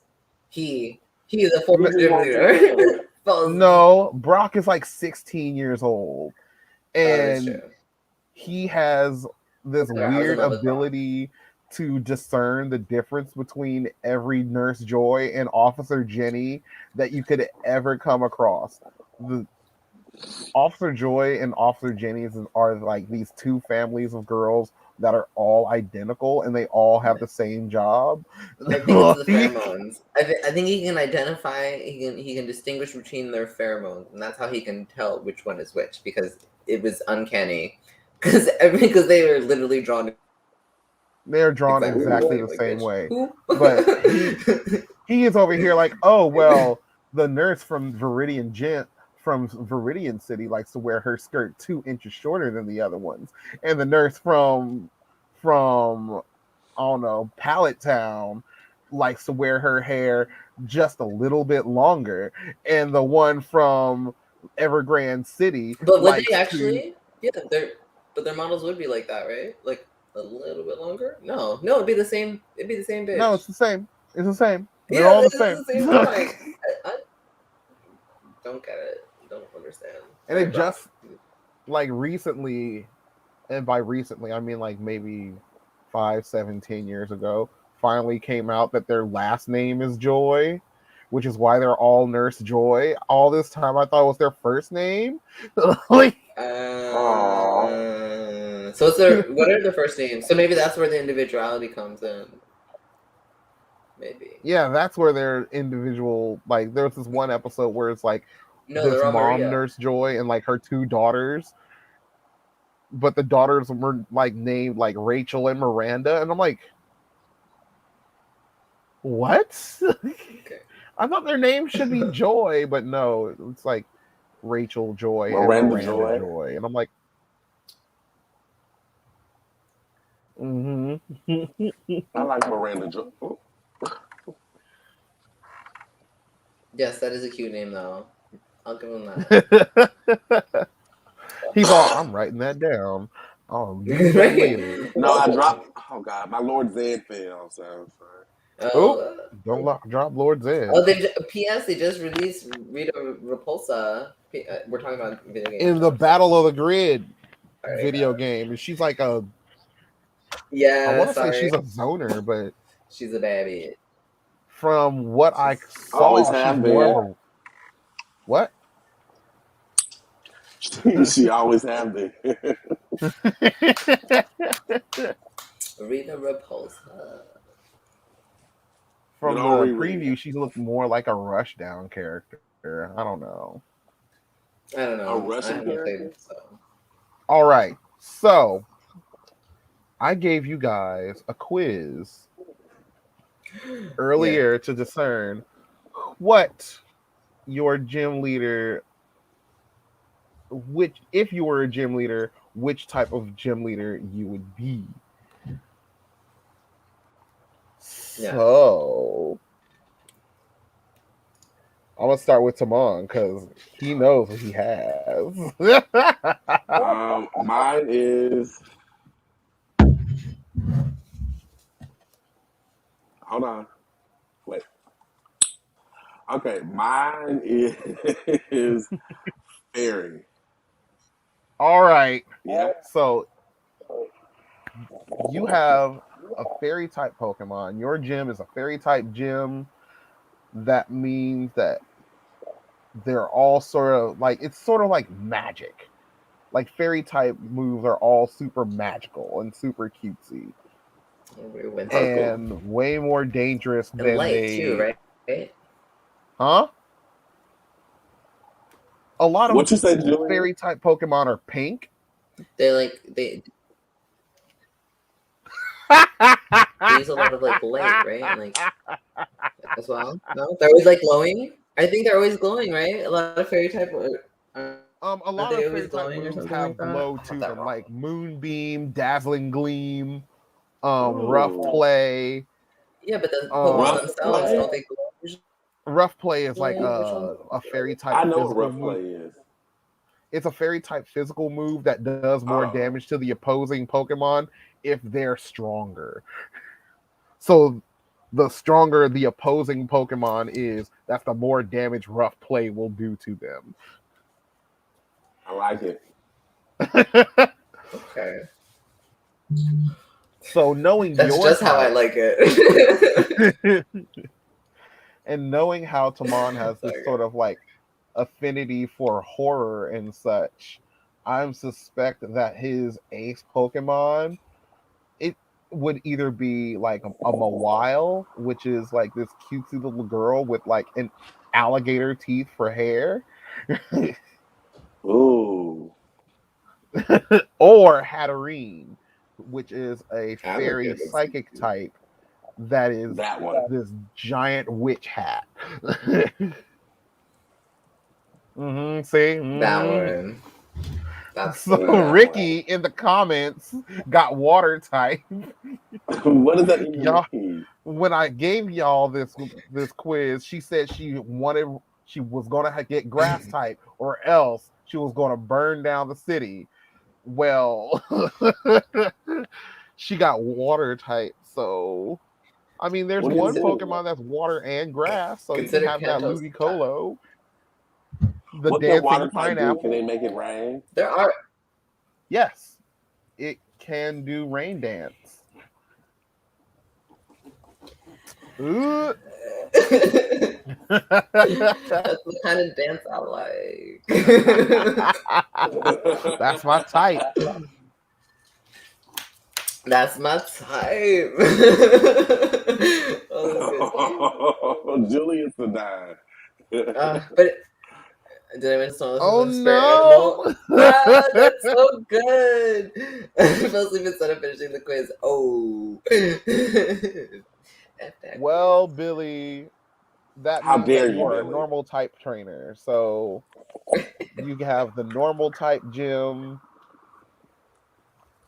He is a full He just gym wants leader. to No, Brock is like 16 years old, That's and true. he has this I was in weird love with Brock. ability to discern the difference between every Nurse Joy and Officer Jenny that you could ever come across. The Officer Joy and Officer Jenny are like these two families of girls that are all identical and they all have the same job. I think it's the pheromones. I think he can identify. He can distinguish between their pheromones, and that's how he can tell which one is which. Because it was uncanny. Because they were literally drawn. They're drawn exactly the like, same bitch. way. Who? But he is over here like, oh well, the nurse from Viridian City likes to wear her skirt 2 inches shorter than the other ones, and the nurse from I don't know Pallet Town likes to wear her hair just a little bit longer, and the one from Evergrande City But would likes they to. actually? Yeah, their models would be like that, right? Like a little bit longer. No, it'd be the same. It'd be the same bitch. No, it's the same. It's the same. They're Yeah, all the it's same. the same drawing. I don't get it. Don't understand. And it just like recently and by recently I mean like maybe 5, 7, 10 years ago, finally came out that their last name is Joy, which is why they're all Nurse Joy. All this time I thought it was their first name. Like, So what are their first names? So maybe that's where the individuality comes in. Maybe. yeah, that's where their individual, like there was this one episode where it's like No, this they're all mom, Maria. Nurse Joy, and like her two daughters, but the daughters were like named like Rachel and Miranda, and I'm like, what? Okay. I thought their name should be Joy, but no, it's like Rachel Joy Miranda and Miranda Joy. Joy. And I'm like, I like Miranda Joy. Ooh. Yes, that is a cute name though. I'll give him that. He's all, I'm writing that down. I'll use that later. No, I dropped. Oh God, my Lord Zed fell. So I'm sorry. Oh, don't drop Lord Zed. Oh, P.S. They just released Rita Repulsa. We're talking about video games. In the Battle of the Grid video game. And she's like a... Yeah, I want to say she's a zoner, but... She's a bad bitch. From what I saw, Always she's have more been. of a... What? She always have been. Rita Repulsa. From the Riri. preview, she looked more like a Rushdown character. I don't know. I don't know. A Russian character? So. All right. So, I gave you guys a quiz earlier to discern what your gym leader, which, if you were a gym leader, which type of gym leader you would be. So, I'm going to start with Tamon because he knows what he has. Mine is... Hold on. Wait. Okay, mine is fairy. All right. Yeah. So, you have a fairy type Pokemon. Your gym is a fairy type gym. That means that they're all sort of like, it's sort of like magic. Like fairy type moves are all super magical and super cutesy. And way more dangerous than light they too, right? Huh? A lot of Julian? fairy type Pokemon are pink. They use a lot of like light, right? Like as well. No, they're always like glowing. I think they're always glowing, right? A lot of fairy type. A lot of fairy type moves have glow to them, like Moonbeam, Dazzling Gleam, Rough Play. Yeah, but the Pokemon themselves don't they glow? Rough Play is like a fairy type. I know what Rough Play is. It's a fairy type physical move that does more damage to the opposing Pokemon if they're stronger. So the stronger the opposing Pokemon is, that's the more damage Rough Play will do to them. I like it. Okay. So knowing that's your just type, how I like it. And knowing how Tamon has this sort of like affinity for horror and such, I'm suspect that his ace Pokemon, it would either be like a Mawile, which is like this cutesy little girl with like an alligator teeth for hair. Ooh. Or Hatterene, which is a fairy psychic type that is that one. This giant witch hat. See? That one. That's so Ricky in the comments got water type. What does that even mean? When I gave y'all this quiz, she said she was gonna get grass type, or else she was gonna burn down the city. Well, she got water type, so I mean, there's one Pokemon that's water and grass, so you can have that Ludicolo. The what dancing water pineapple. Can they make it rain? There are. Yes. it can do rain dance. Ooh. That's the kind of dance I like. That's my type. That's my type. Oh, Julius to die. but did I mention someone Oh listen to Spirit Animal? no! That's so good. I fell asleep instead of finishing the quiz. Oh. Well, Billy, that How means dare that you you, are a Billy? normal type trainer. So you have the normal type gym,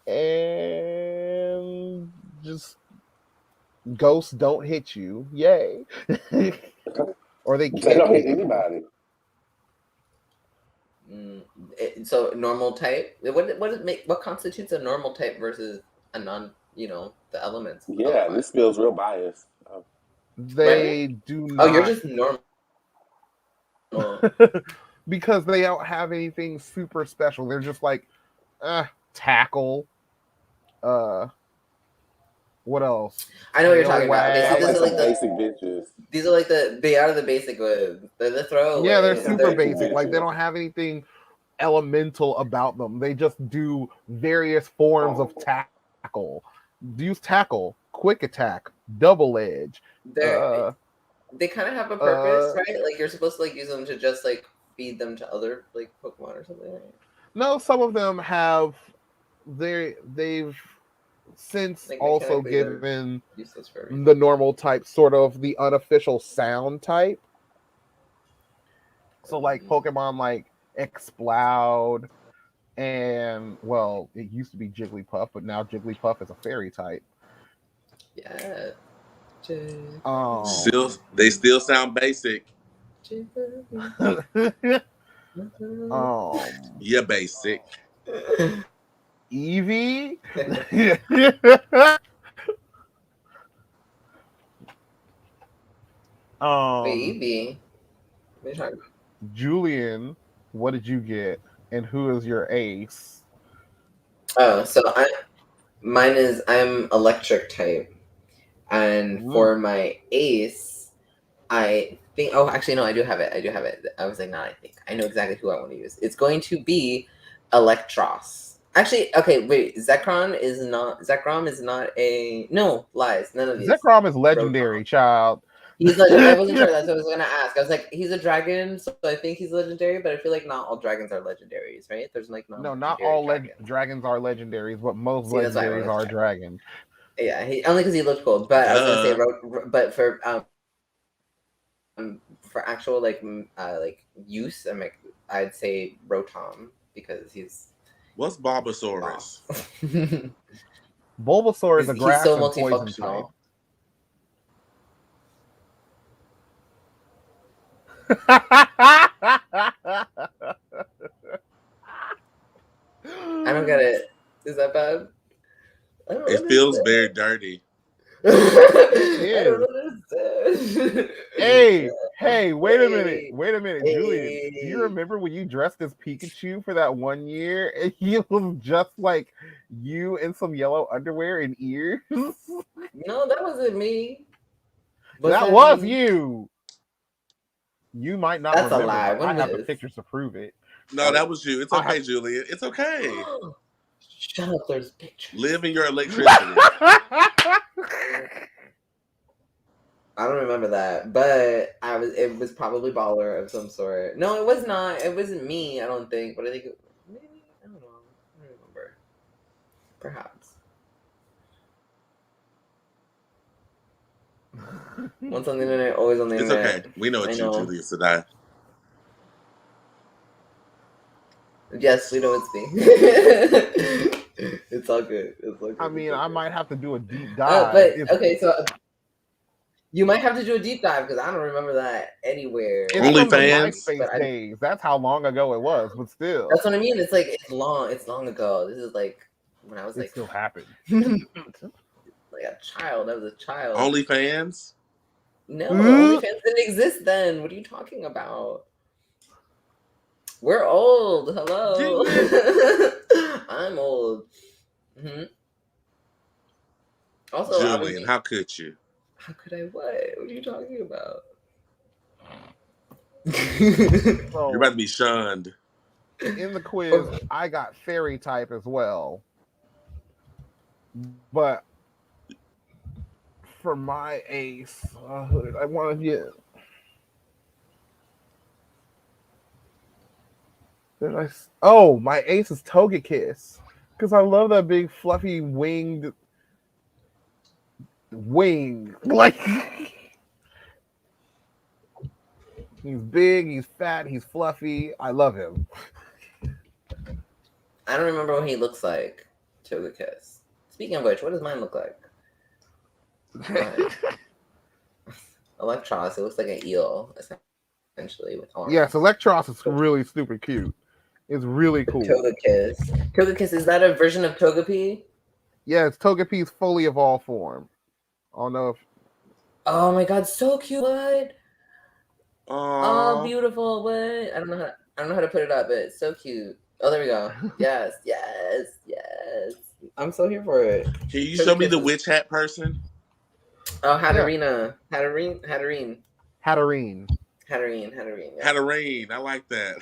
and just ghosts don't hit you. Yay. Or they They can't don't hit hit you. anybody. So normal type. What constitutes a normal type versus a non? The elements. Yeah, Otherwise, this feels real biased. They right? do Oh, you're not. just normal. Because they don't have anything super special. They're just like tackle. What else? I know what you're Tail talking about. Okay, so Sounds wag. these like are like some the basic bitches. these are like they are the basic ones. They're the Yeah, they're throwaway. Some super basic basic. Like they bitches. don't have anything elemental about them. They just do various forms of tackle. Use tackle, quick attack, double edge. They kind of have a purpose, Uh, right? Like you're supposed to like use them to just like feed them to other like Pokemon or something. Right? no, some of them have they've since Like also mechanically, they're given useless for a reason. the normal type sort of the unofficial sound type. So like Pokemon like Exploud and well, it used to be Jigglypuff, but now Jigglypuff is a fairy type. Yeah. They still sound basic. Yeah, basic. Eevee. Baby. What are you talking about? Julian, what did you get, and who is your ace? Oh, so I'm electric type, and for my ace, I think. Oh, actually, no, I do have it. I was like, not. I think I know exactly who I want to use. It's going to be Electros. Actually, okay, wait. Zekrom is not a no lies. None of these. Zekrom is legendary, child. He's legendary. I wasn't sure. That's what I was gonna ask. I was like, he's a dragon, so I think he's legendary. But I feel like not all dragons are legendaries, right? There's like no, not all dragons are legendaries, but most legendaries are dragons. Yeah, only because he looked cool. But I was gonna say, but for actual like use, I'd say Rotom because he's. What's Bulbasaurus? Bulbasaur is a grass so and poison type. I don't get it. Is that bad? It feels very dirty. I don't understand. Hey, wait a minute, Julian. Do you remember when you dressed as Pikachu for that one year and he was just like you in some yellow underwear and ears? No, that wasn't me. That was you. You might not That's remember. A lie. I have the pictures to prove it. No, that was you. It's okay, Julian. It's okay. Shut up, there's pictures. Live in your electricity. I don't remember that, but it was probably Baller of some sort. No, it was not. It wasn't me, I don't think. But I think maybe, I don't know. I don't remember. Perhaps. Once on the internet, always on the internet. It's okay. We know it's you, Julia Sedai. Yes, we know it's me. It's all good. It's all good. I mean, I might have to do a deep dive. Okay, so you might have to do a deep dive because I don't remember that anywhere. OnlyFans days. That's how long ago it was, but still. That's what I mean. It's like it's long ago. This is like when I was it still happened. Like a child. I was a child. OnlyFans? No, OnlyFans didn't exist then. What are you talking about? We're old. Hello. I'm old. Mm-hmm. Also, Julian, how could you? How could I what? What are you talking about? You're about to be shunned. In the quiz, I got fairy type as well. But for my ace, I want to get. Oh, my ace is Togekiss. Because I love that big fluffy winged wing. Like he's big, he's fat, he's fluffy. I love him. I don't remember what he looks like. Togekiss. Speaking of which, what does mine look like? Electros. It looks like an eel, essentially, with arms. Yes, Electros is really super cute. It's really cool. Togekiss. Togekiss, is that a version of Togepi? Yeah, it's Togepi's fully evolved form. I don't know if. Oh my god, so cute! What? Aww. Oh, beautiful! What? I don't know how to put it up, but it's so cute. Oh, there we go. Yes. I'm so here for it. Can you show me the witch hat person? Oh, Hatterina. Yeah. Hatterine. Yeah. Hatterine. I like that.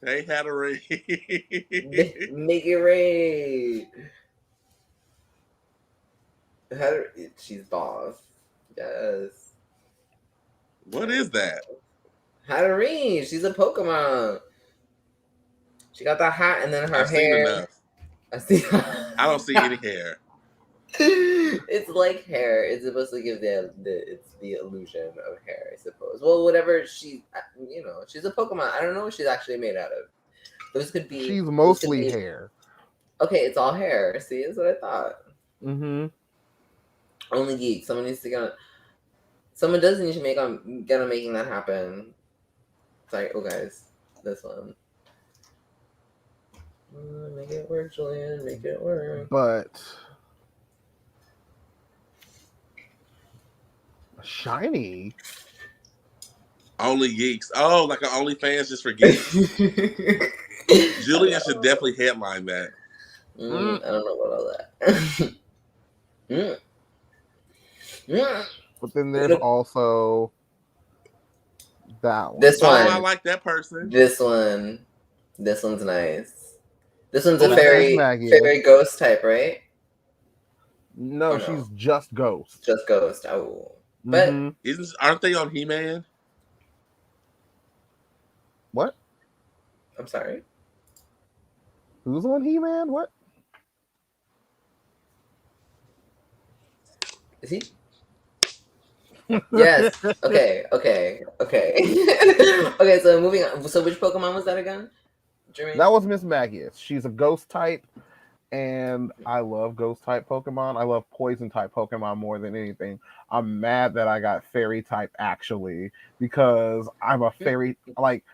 Hey, Hatterine. Make it rain. She's boss. Yes. What is that? Hatterene. She's a Pokemon. She got that hat and then her I've hair. seen enough. I don't see any hair. It's like hair. It's supposed to give it's the illusion of hair, I suppose. Well, whatever she's a Pokemon. I don't know what she's actually made out of. Those could be. She's mostly hair. Okay, it's all hair. See, that's what I thought. Mm-hmm. Only Geek. Someone needs to get. Someone does need to get on making that happen. Sorry, guys, this one. Make it work, Julian. Make it work. But shiny. Only geeks. Oh, like an OnlyFans just for geeks. Julian should definitely headline that. I don't know about all that. But then there's also that one. This one. Oh, I like that person. This one's nice. This one's a fairy ghost type, right? No, she's just ghost. Just ghost. Oh, but aren't they on He-Man? What? I'm sorry. Who's on He-Man? What? Is he? Yes. Okay. Okay. So moving on. So which Pokemon was that again? Jermaine? That was Miss Magius. She's a ghost type, and I love ghost type Pokemon. I love poison type Pokemon more than anything. I'm mad that I got fairy type actually, because I'm a fairy. Like,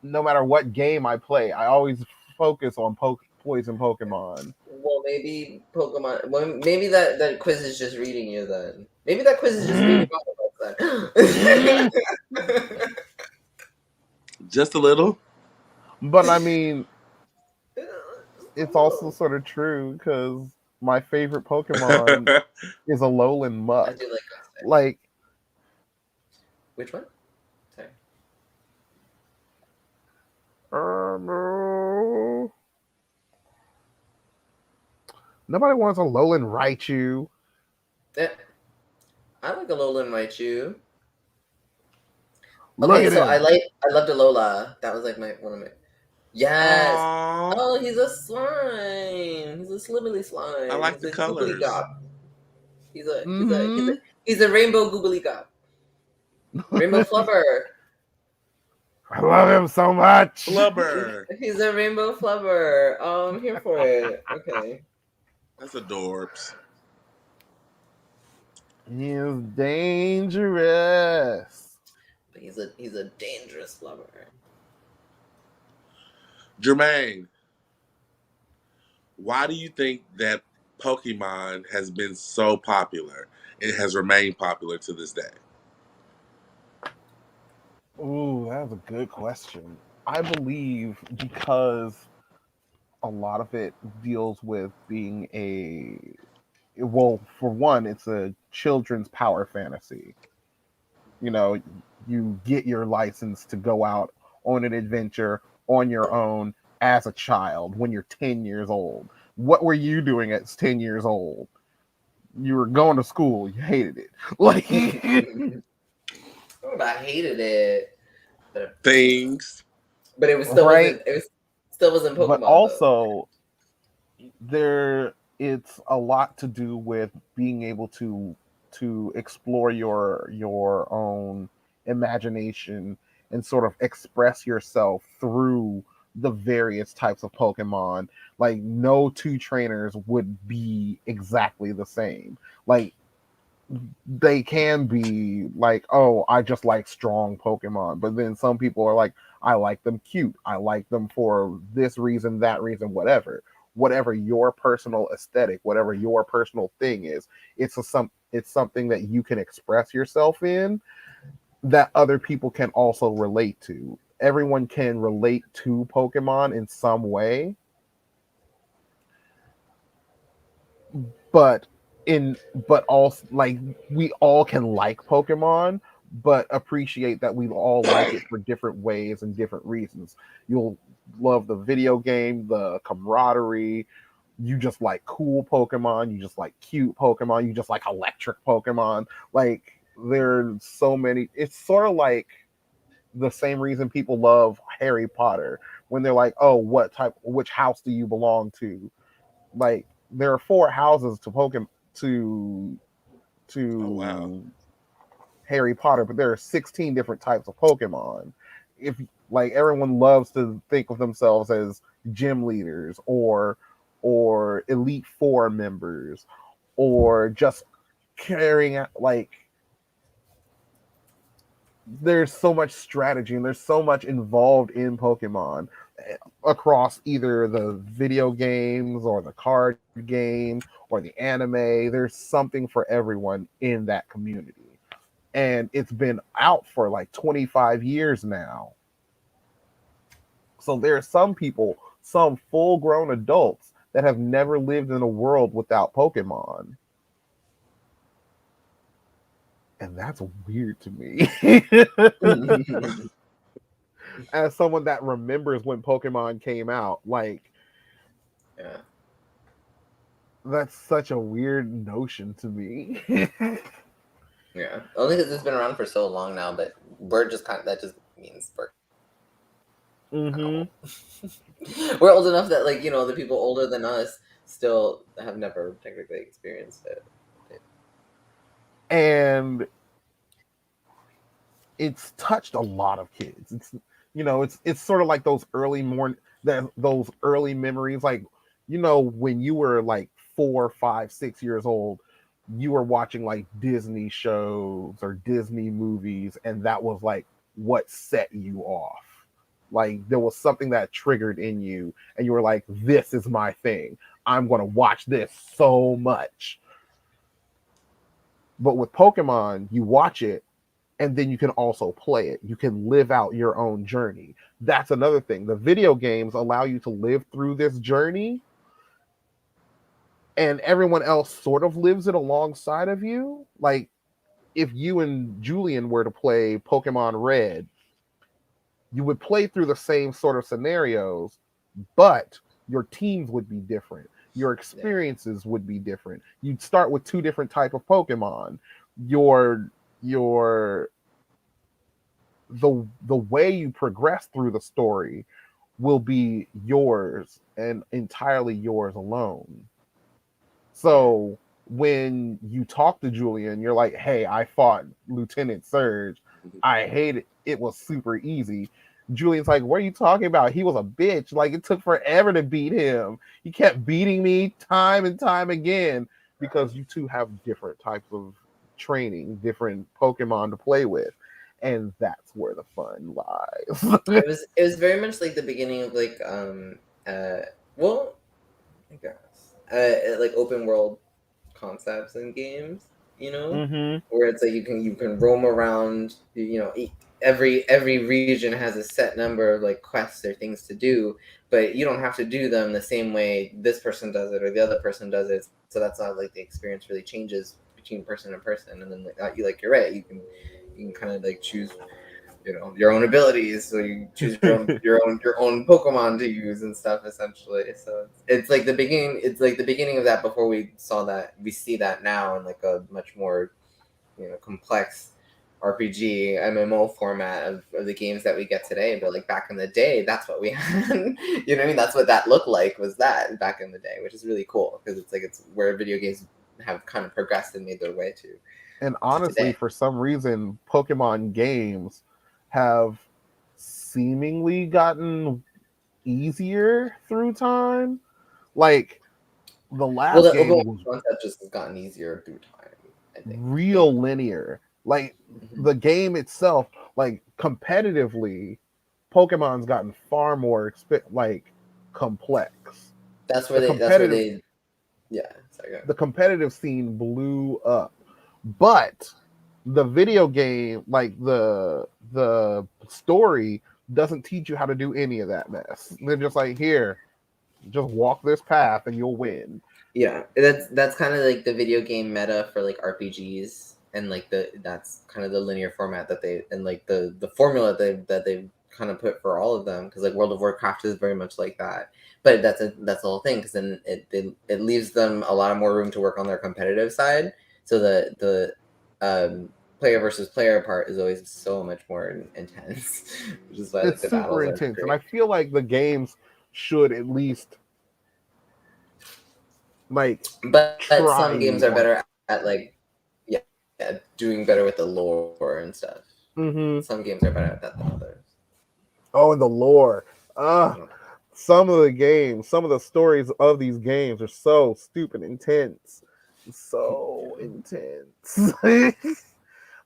no matter what game I play, I always focus on poison Pokemon. Well, maybe Pokemon. Well, maybe that quiz is just reading you then. Maybe that quiz is just reading all of us then. Just a little. But I mean, it's also sort of true because my favorite Pokemon is a Alolan Muck. I do like that. Like, which one? Sorry. No. Nobody wants a Alolan Raichu. Yeah. I like Alolan Raichu. Look Okay, at so him. I loved Alola. That was like one of my. Yes. Aww. Oh, he's a slime. He's a slibbly slime. I like the colors. He's a rainbow googly gop. Rainbow flubber. I love him so much. Flubber. He's a rainbow flubber. Oh, I'm here for it. Okay. That's adorbs. He is dangerous. But he's a dangerous flubber. Jermaine, why do you think that Pokemon has been so popular and has remained popular to this day? Ooh, that's a good question. I believe because a lot of it deals with being a, well, for one, it's a children's power fantasy. You know, you get your license to go out on an adventure on your own as a child when you're 10 years old. What were you doing at 10 years old? You were going to school. You hated it. Like, I hated it, Things. but it was still right? wasn't. It was still wasn't But Pokemon though. also, there it's a lot to do with being able to explore your own imagination and sort of express yourself through the various types of Pokemon. Like no two trainers would be exactly the same. Like they can be like, oh, I just like strong Pokemon. But then some people are like, I like them cute. I like them for this reason, that reason, whatever. Whatever your personal aesthetic, whatever your personal thing is, it's something that you can express yourself in that other people can also relate to. Everyone can relate to Pokemon in some way, but in but also like we all can like Pokemon, but appreciate that we all like it for different ways and different reasons. You'll love the video game, the camaraderie. You just like cool Pokemon. You just like cute Pokemon. You just like electric Pokemon. Like there's so many. It's sort of like the same reason people love Harry Potter when they're like, oh, which house do you belong to? Like there are four houses to Pokemon to Oh wow. to Harry Potter, but there are 16 different types of Pokemon. If like everyone loves to think of themselves as gym leaders or Elite Four members or just carrying out like there's so much strategy and there's so much involved in Pokemon across either the video games or the card game or the anime. There's something for everyone in that community. And it's been out for like 25 years now. So there are some people, some full grown adults, that have never lived in a world without Pokemon. And that's weird to me. As someone that remembers when Pokemon came out, like, Yeah. that's such a weird notion to me. Yeah. Only because it's been around for so long now, but we're just that just means we're Mm-hmm. we're old enough that the people older than us still have never technically experienced it. And it's touched a lot of kids. It's sort of like those early memories, like when you were like 4, 5, 6 years old, you were watching like Disney shows or Disney movies, and that was like what set you off. Like there was something that triggered in you, and you were like, "This is my thing. I'm going to watch this so much." But with Pokemon, you watch it and then you can also play it. You can live out your own journey. That's another thing. The video games allow you to live through this journey, and everyone else sort of lives it alongside of you. Like if you and Julian were to play Pokemon Red, you would play through the same sort of scenarios, but your teams would be different. Your experiences would be different. You'd start with two different type of Pokemon. Your the way you progress through the story will be yours and entirely yours alone. So when you talk to Julian, you're like, "Hey, I fought Lieutenant Surge. I hate it. It was super easy." Julian's like, "What are you talking about? He was a bitch. Like it took forever to beat him. He kept beating me time and time again because you two have different types of training, different Pokemon to play with." And that's where the fun lies. It was very much like the beginning of well, I guess like open world concepts in games, Mm-hmm. where it's like you can roam around, every region has a set number of like quests or things to do, but you don't have to do them the same way this person does it or the other person does it. So that's how like the experience really changes between person and person. And then you're right, you can kind of like choose your own abilities, so you choose your own Pokemon to use and stuff essentially. So it's like the beginning of that before we see that now in like a much more complex RPG MMO format of the games that we get today. But like back in the day, that's what we had. You know what I mean? That's what that looked like, was that back in the day, which is really cool because it's where video games have kind of progressed and made their way to. And honestly, today. for some reason, Pokemon games have seemingly gotten easier through time. Like the last game was concept just has gotten easier through time, I think. real linear. Like the game itself, like competitively, Pokemon's gotten far more complex. That's where they yeah. Sorry, the competitive scene blew up. But the video game, like the story, doesn't teach you how to do any of that mess. They're just like, here, just walk this path and you'll win. Yeah, that's kind of like the video game meta for like RPGs, and like that's kind of the linear format that they, and like the formula that they've kind of put for all of them, because like World of Warcraft is very much like that. But that's the whole thing, because then it leaves them a lot more room to work on their competitive side. So the player versus player part is always so much more intense, which is why It's the super battles intense, are and great. I feel like the games should at least like But try some games are on. better at like doing better with the lore and stuff. Mm-hmm. Some games are better at that than others. Oh, and the lore. Some of the stories of these games are so stupid intense. So intense. I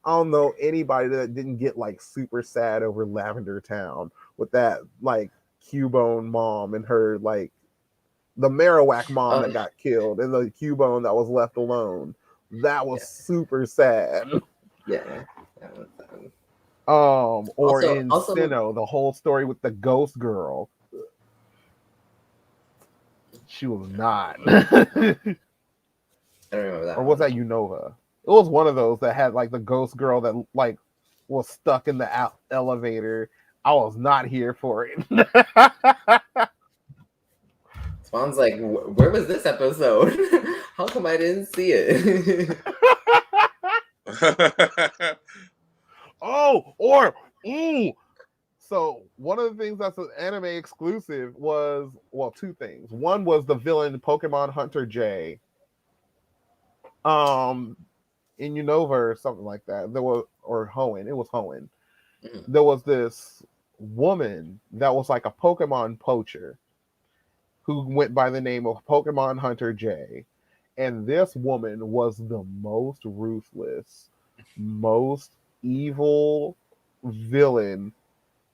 don't know anybody that didn't get like super sad over Lavender Town with that like Cubone mom and her like the Marowak mom that got killed and the Cubone that was left alone. That was super sad. Yeah. Or Also- in also- Sinnoh, the whole story with the ghost girl. She was not. I don't remember that. Or was that Unova? It was one of those that had like the ghost girl that like was stuck in the elevator. I was not here for it. Spawn's like, where was this episode? How come I didn't see it? So one of the things that's an anime exclusive was, well, two things. One was the villain Pokemon Hunter J. In Unova or something like that. There was, or Hoenn. It was Hoenn. Mm-hmm. There was this woman that was like a Pokemon poacher who went by the name of Pokemon Hunter J. And this woman was the most ruthless, most evil villain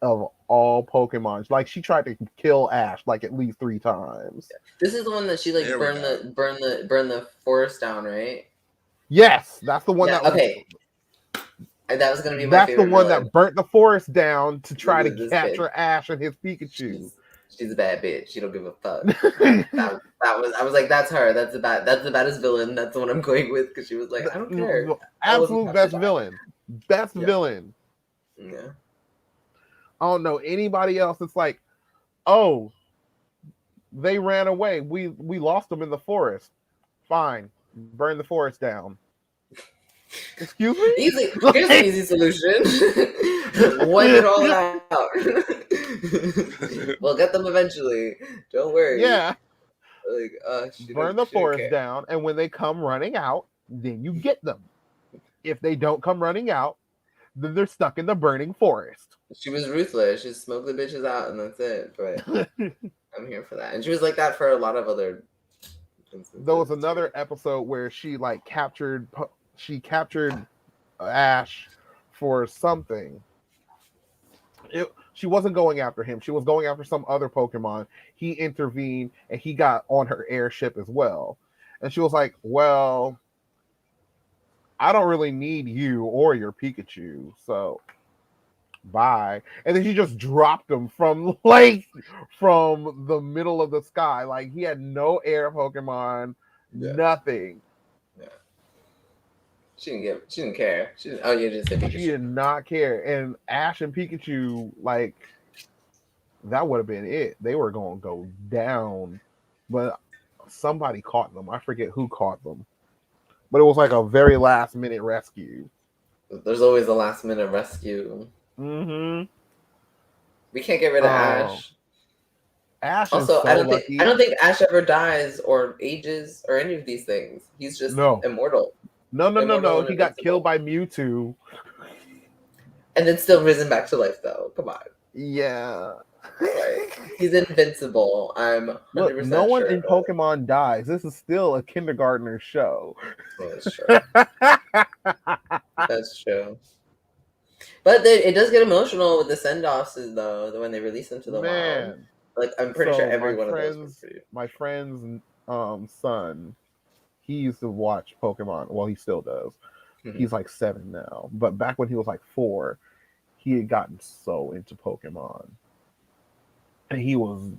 of all Pokemon. Like she tried to kill Ash like at least 3 times. This is the one that she like burn the forest down, right? Yes, that's the one that was gonna be my that's favorite the one villain. that burnt the forest down to try to capture Ash and his Pikachu. She's a bad bitch. She don't give a fuck. I was like, that's her. That's the baddest villain. That's the one I'm going with, because she was like, I don't care. Absolute best villain. Best villain. Yeah. I don't know anybody else. It's like, oh, they ran away. We lost them in the forest. Fine, burn the forest down. Excuse me? Easy. Here's an easy solution. Wipe it all out. We'll get them eventually. Don't worry. Yeah. Like, burn the forest down, and when they come running out, then you get them. If they don't come running out, then they're stuck in the burning forest. She was ruthless. She smoked the bitches out, and that's it. But I'm here for that. And she was like that for a lot of other instances. There was another episode where she like captured Ash for something. She wasn't going after him. She was going after some other Pokemon. He intervened and he got on her airship as well. And she was like, well, I don't really need you or your Pikachu. So Bye. And then she just dropped him from like from the middle of the sky. Like he had no air Pokemon, Yeah. nothing. Yeah. She didn't care. Oh, you just said Pikachu. She did not care. And Ash and Pikachu, like, that would have been it. They were going to go down. But somebody caught them. I forget who caught them. But it was like a very last minute rescue. There's always a last minute rescue. Mm-hmm. We can't get rid of Ash. Ash also, is so lucky. I don't think Ash ever dies or ages or any of these things. He's just immortal. No. He got killed by Mewtwo. And then still risen back to life, though. Come on. Yeah. Like, he's invincible. I'm 100% Look, no one sure in Pokemon dies. This is still a kindergartner show. Oh, that's true. That's true. But it does get emotional with the send-offs, though, when they release them to the wild. Like, I'm pretty sure every one of those was pretty... My friend's son, he used to watch Pokemon. Well, he still does. Mm-hmm. He's like 7 now. But back when he was like 4, he had gotten so into Pokemon. And he loved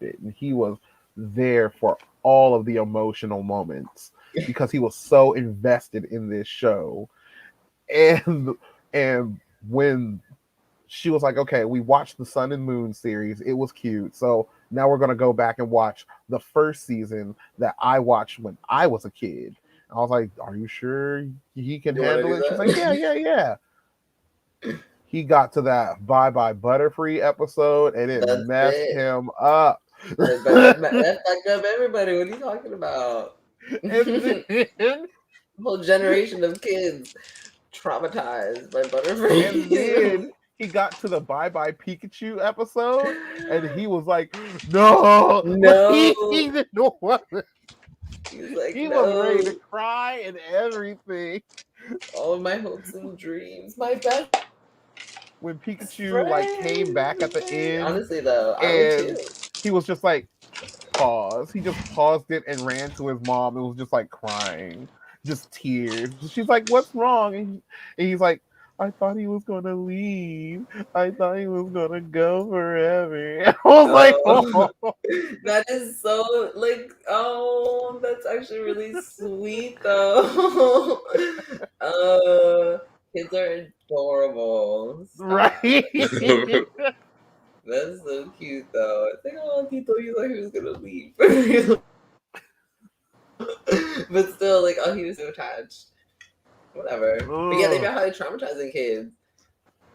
it. And he was there for all of the emotional moments because he was so invested in this show. And when she was like, okay, we watched the Sun and Moon series, it was cute, so now we're gonna go back and watch the first season that I watched when I was a kid. I was like, are you sure he can handle it? She's like, yeah. He got to that Bye Bye Butterfree episode and it messed him up. That fucked up everybody. What are you talking about? A whole generation of kids traumatized by Butterfree. And then he got to the Bye Bye Pikachu episode and he was like, no. He didn't know what. He was ready to cry and everything. All of my hopes and dreams. My best. When Pikachu like came back at the end. Honestly though, and he was just like, pause. He just paused it and ran to his mom. It was just like crying. Just tears. She's like, what's wrong? And he's like, I thought he was gonna leave. I thought he was gonna go forever. I was like, oh. That is so like, oh, that's actually really sweet though. Kids are adorable. Stop. Right? That's so cute though. It's like, oh, he thought he was gonna leave. But still, like, oh, he was so attached. Whatever. But yeah, they've been highly traumatizing kids.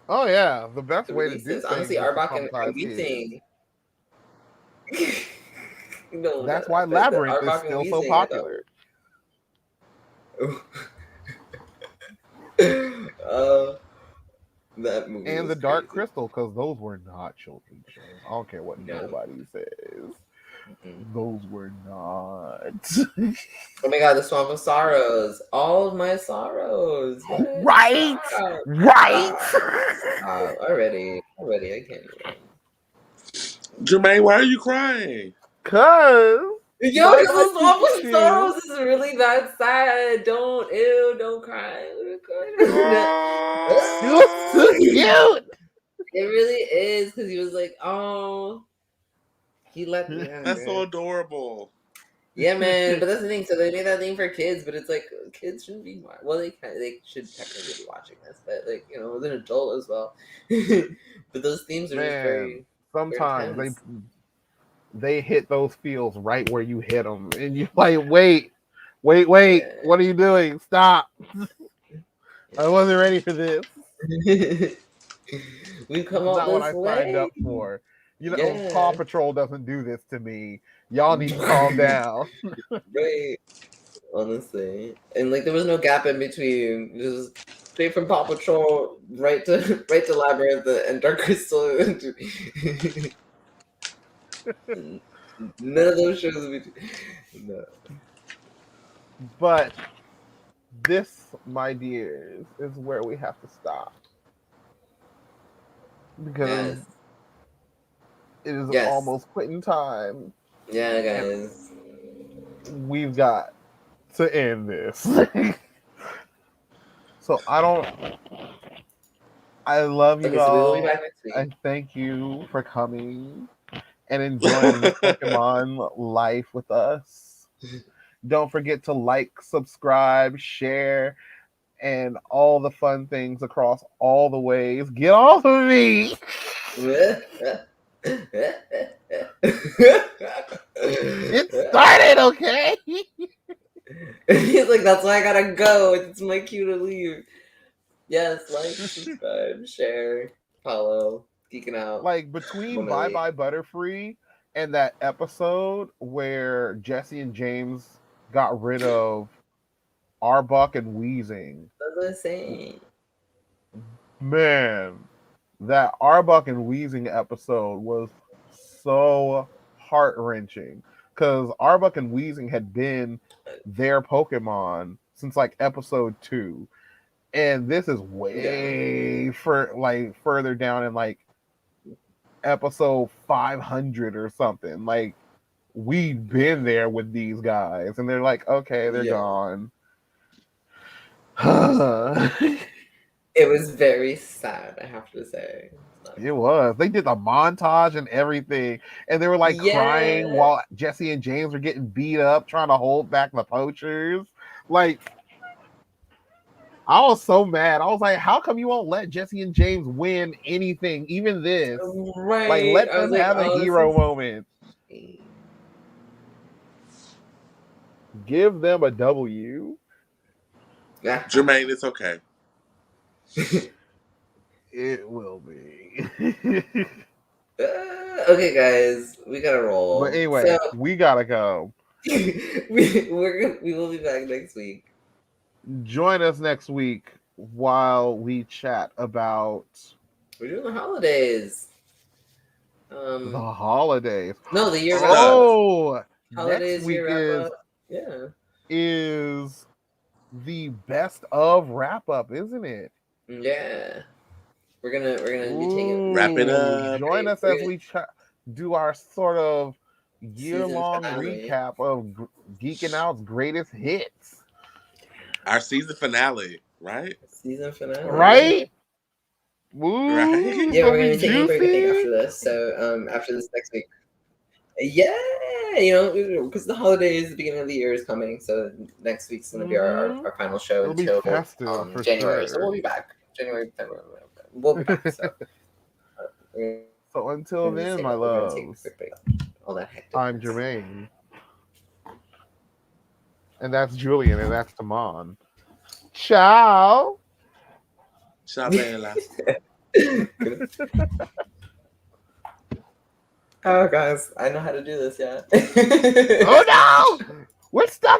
Oh yeah, the best way to do this. Honestly, Arbok and Weezing. No, that's why Labyrinth is still so popular. That movie and the crazy. Dark Crystal, because those were not children's shows. I don't care what nobody says. Those were not. Oh my god, the Swamp of Sorrows. All of my sorrows. What? Right? Already, I can't even. Jermaine, why are you crying? Cause Yo, the Swamp of Sorrows is really that sad. Don't cry. It was so cute. It really is, because he was like, oh, he let me down. That's so adorable. Yeah, man. But that's the thing. So they made that thing for kids, but it's like kids shouldn't be. Well, they should technically be watching this, but like as an adult as well. But those themes are just very. Sometimes very they hit those feels right where you hit them, and you're like, wait, what are you doing? Stop! I wasn't ready for this. We've come all this way. Not what I signed up for. Paw Patrol doesn't do this to me. Y'all need to calm down. Right. Honestly. And like there was no gap in between. Just straight from Paw Patrol right to Labyrinth and Dark Crystal. None of those shows in between. No. But this, my dears, is where we have to stop. Because it is almost quitting time. Yeah, guys. We've got to end this. So I love you Okay, so we will be all. back next week. And thank you for coming and enjoying Pokemon life with us. Don't forget to like, subscribe, share, and all the fun things across all the ways. Get off of me! It started, okay? He's like, that's why I gotta go. It's my cue to leave. Yes, like, subscribe, share, follow, Geeking Out. Like between Bye Nelly. Bye Butterfree and that episode where Jesse and James got rid of Arbuck and Wheezing, That's what I'm saying. man, that Arbuck and Wheezing episode was so heart wrenching because Arbuck and Wheezing had been their Pokemon since like episode 2, and this is way further down in like episode 500 or something. Like we've been there with these guys, and they're like, okay, they're gone. It was very sad, I have to say. It was. They did the montage and everything, and they were like crying while Jesse and James were getting beat up, trying to hold back the poachers. Like, I was so mad. I was like, how come you won't let Jesse and James win anything, even this? Right. Like, let them have a hero moment. Give them a W. Jermaine, it's okay. It will be. Okay, guys, we gotta roll. But anyway, we gotta go. we will be back next week. Join us next week while we chat about. We're doing the holidays. The holidays. No, the year. Oh, holidays next week is the best of wrap up, isn't it? Yeah. We're gonna be taking wrap it up. Join us as we do our sort of year-long recap of Geekin Out's greatest hits. Our season finale, right? Season finale, right? Woo, right? Yeah, we're gonna be taking a break, I think, after this. So, after this next week. Yeah, because the holidays, the beginning of the year is coming. So next week's gonna be our final show until January. So we'll be back January, February. We'll be back. So until then, my loves, all that I'm Jermaine, and that's Julian, and that's Tamon. Ciao. Ciao, Bella. Oh, guys, I know how to do this, yeah. Oh no, we're stuck.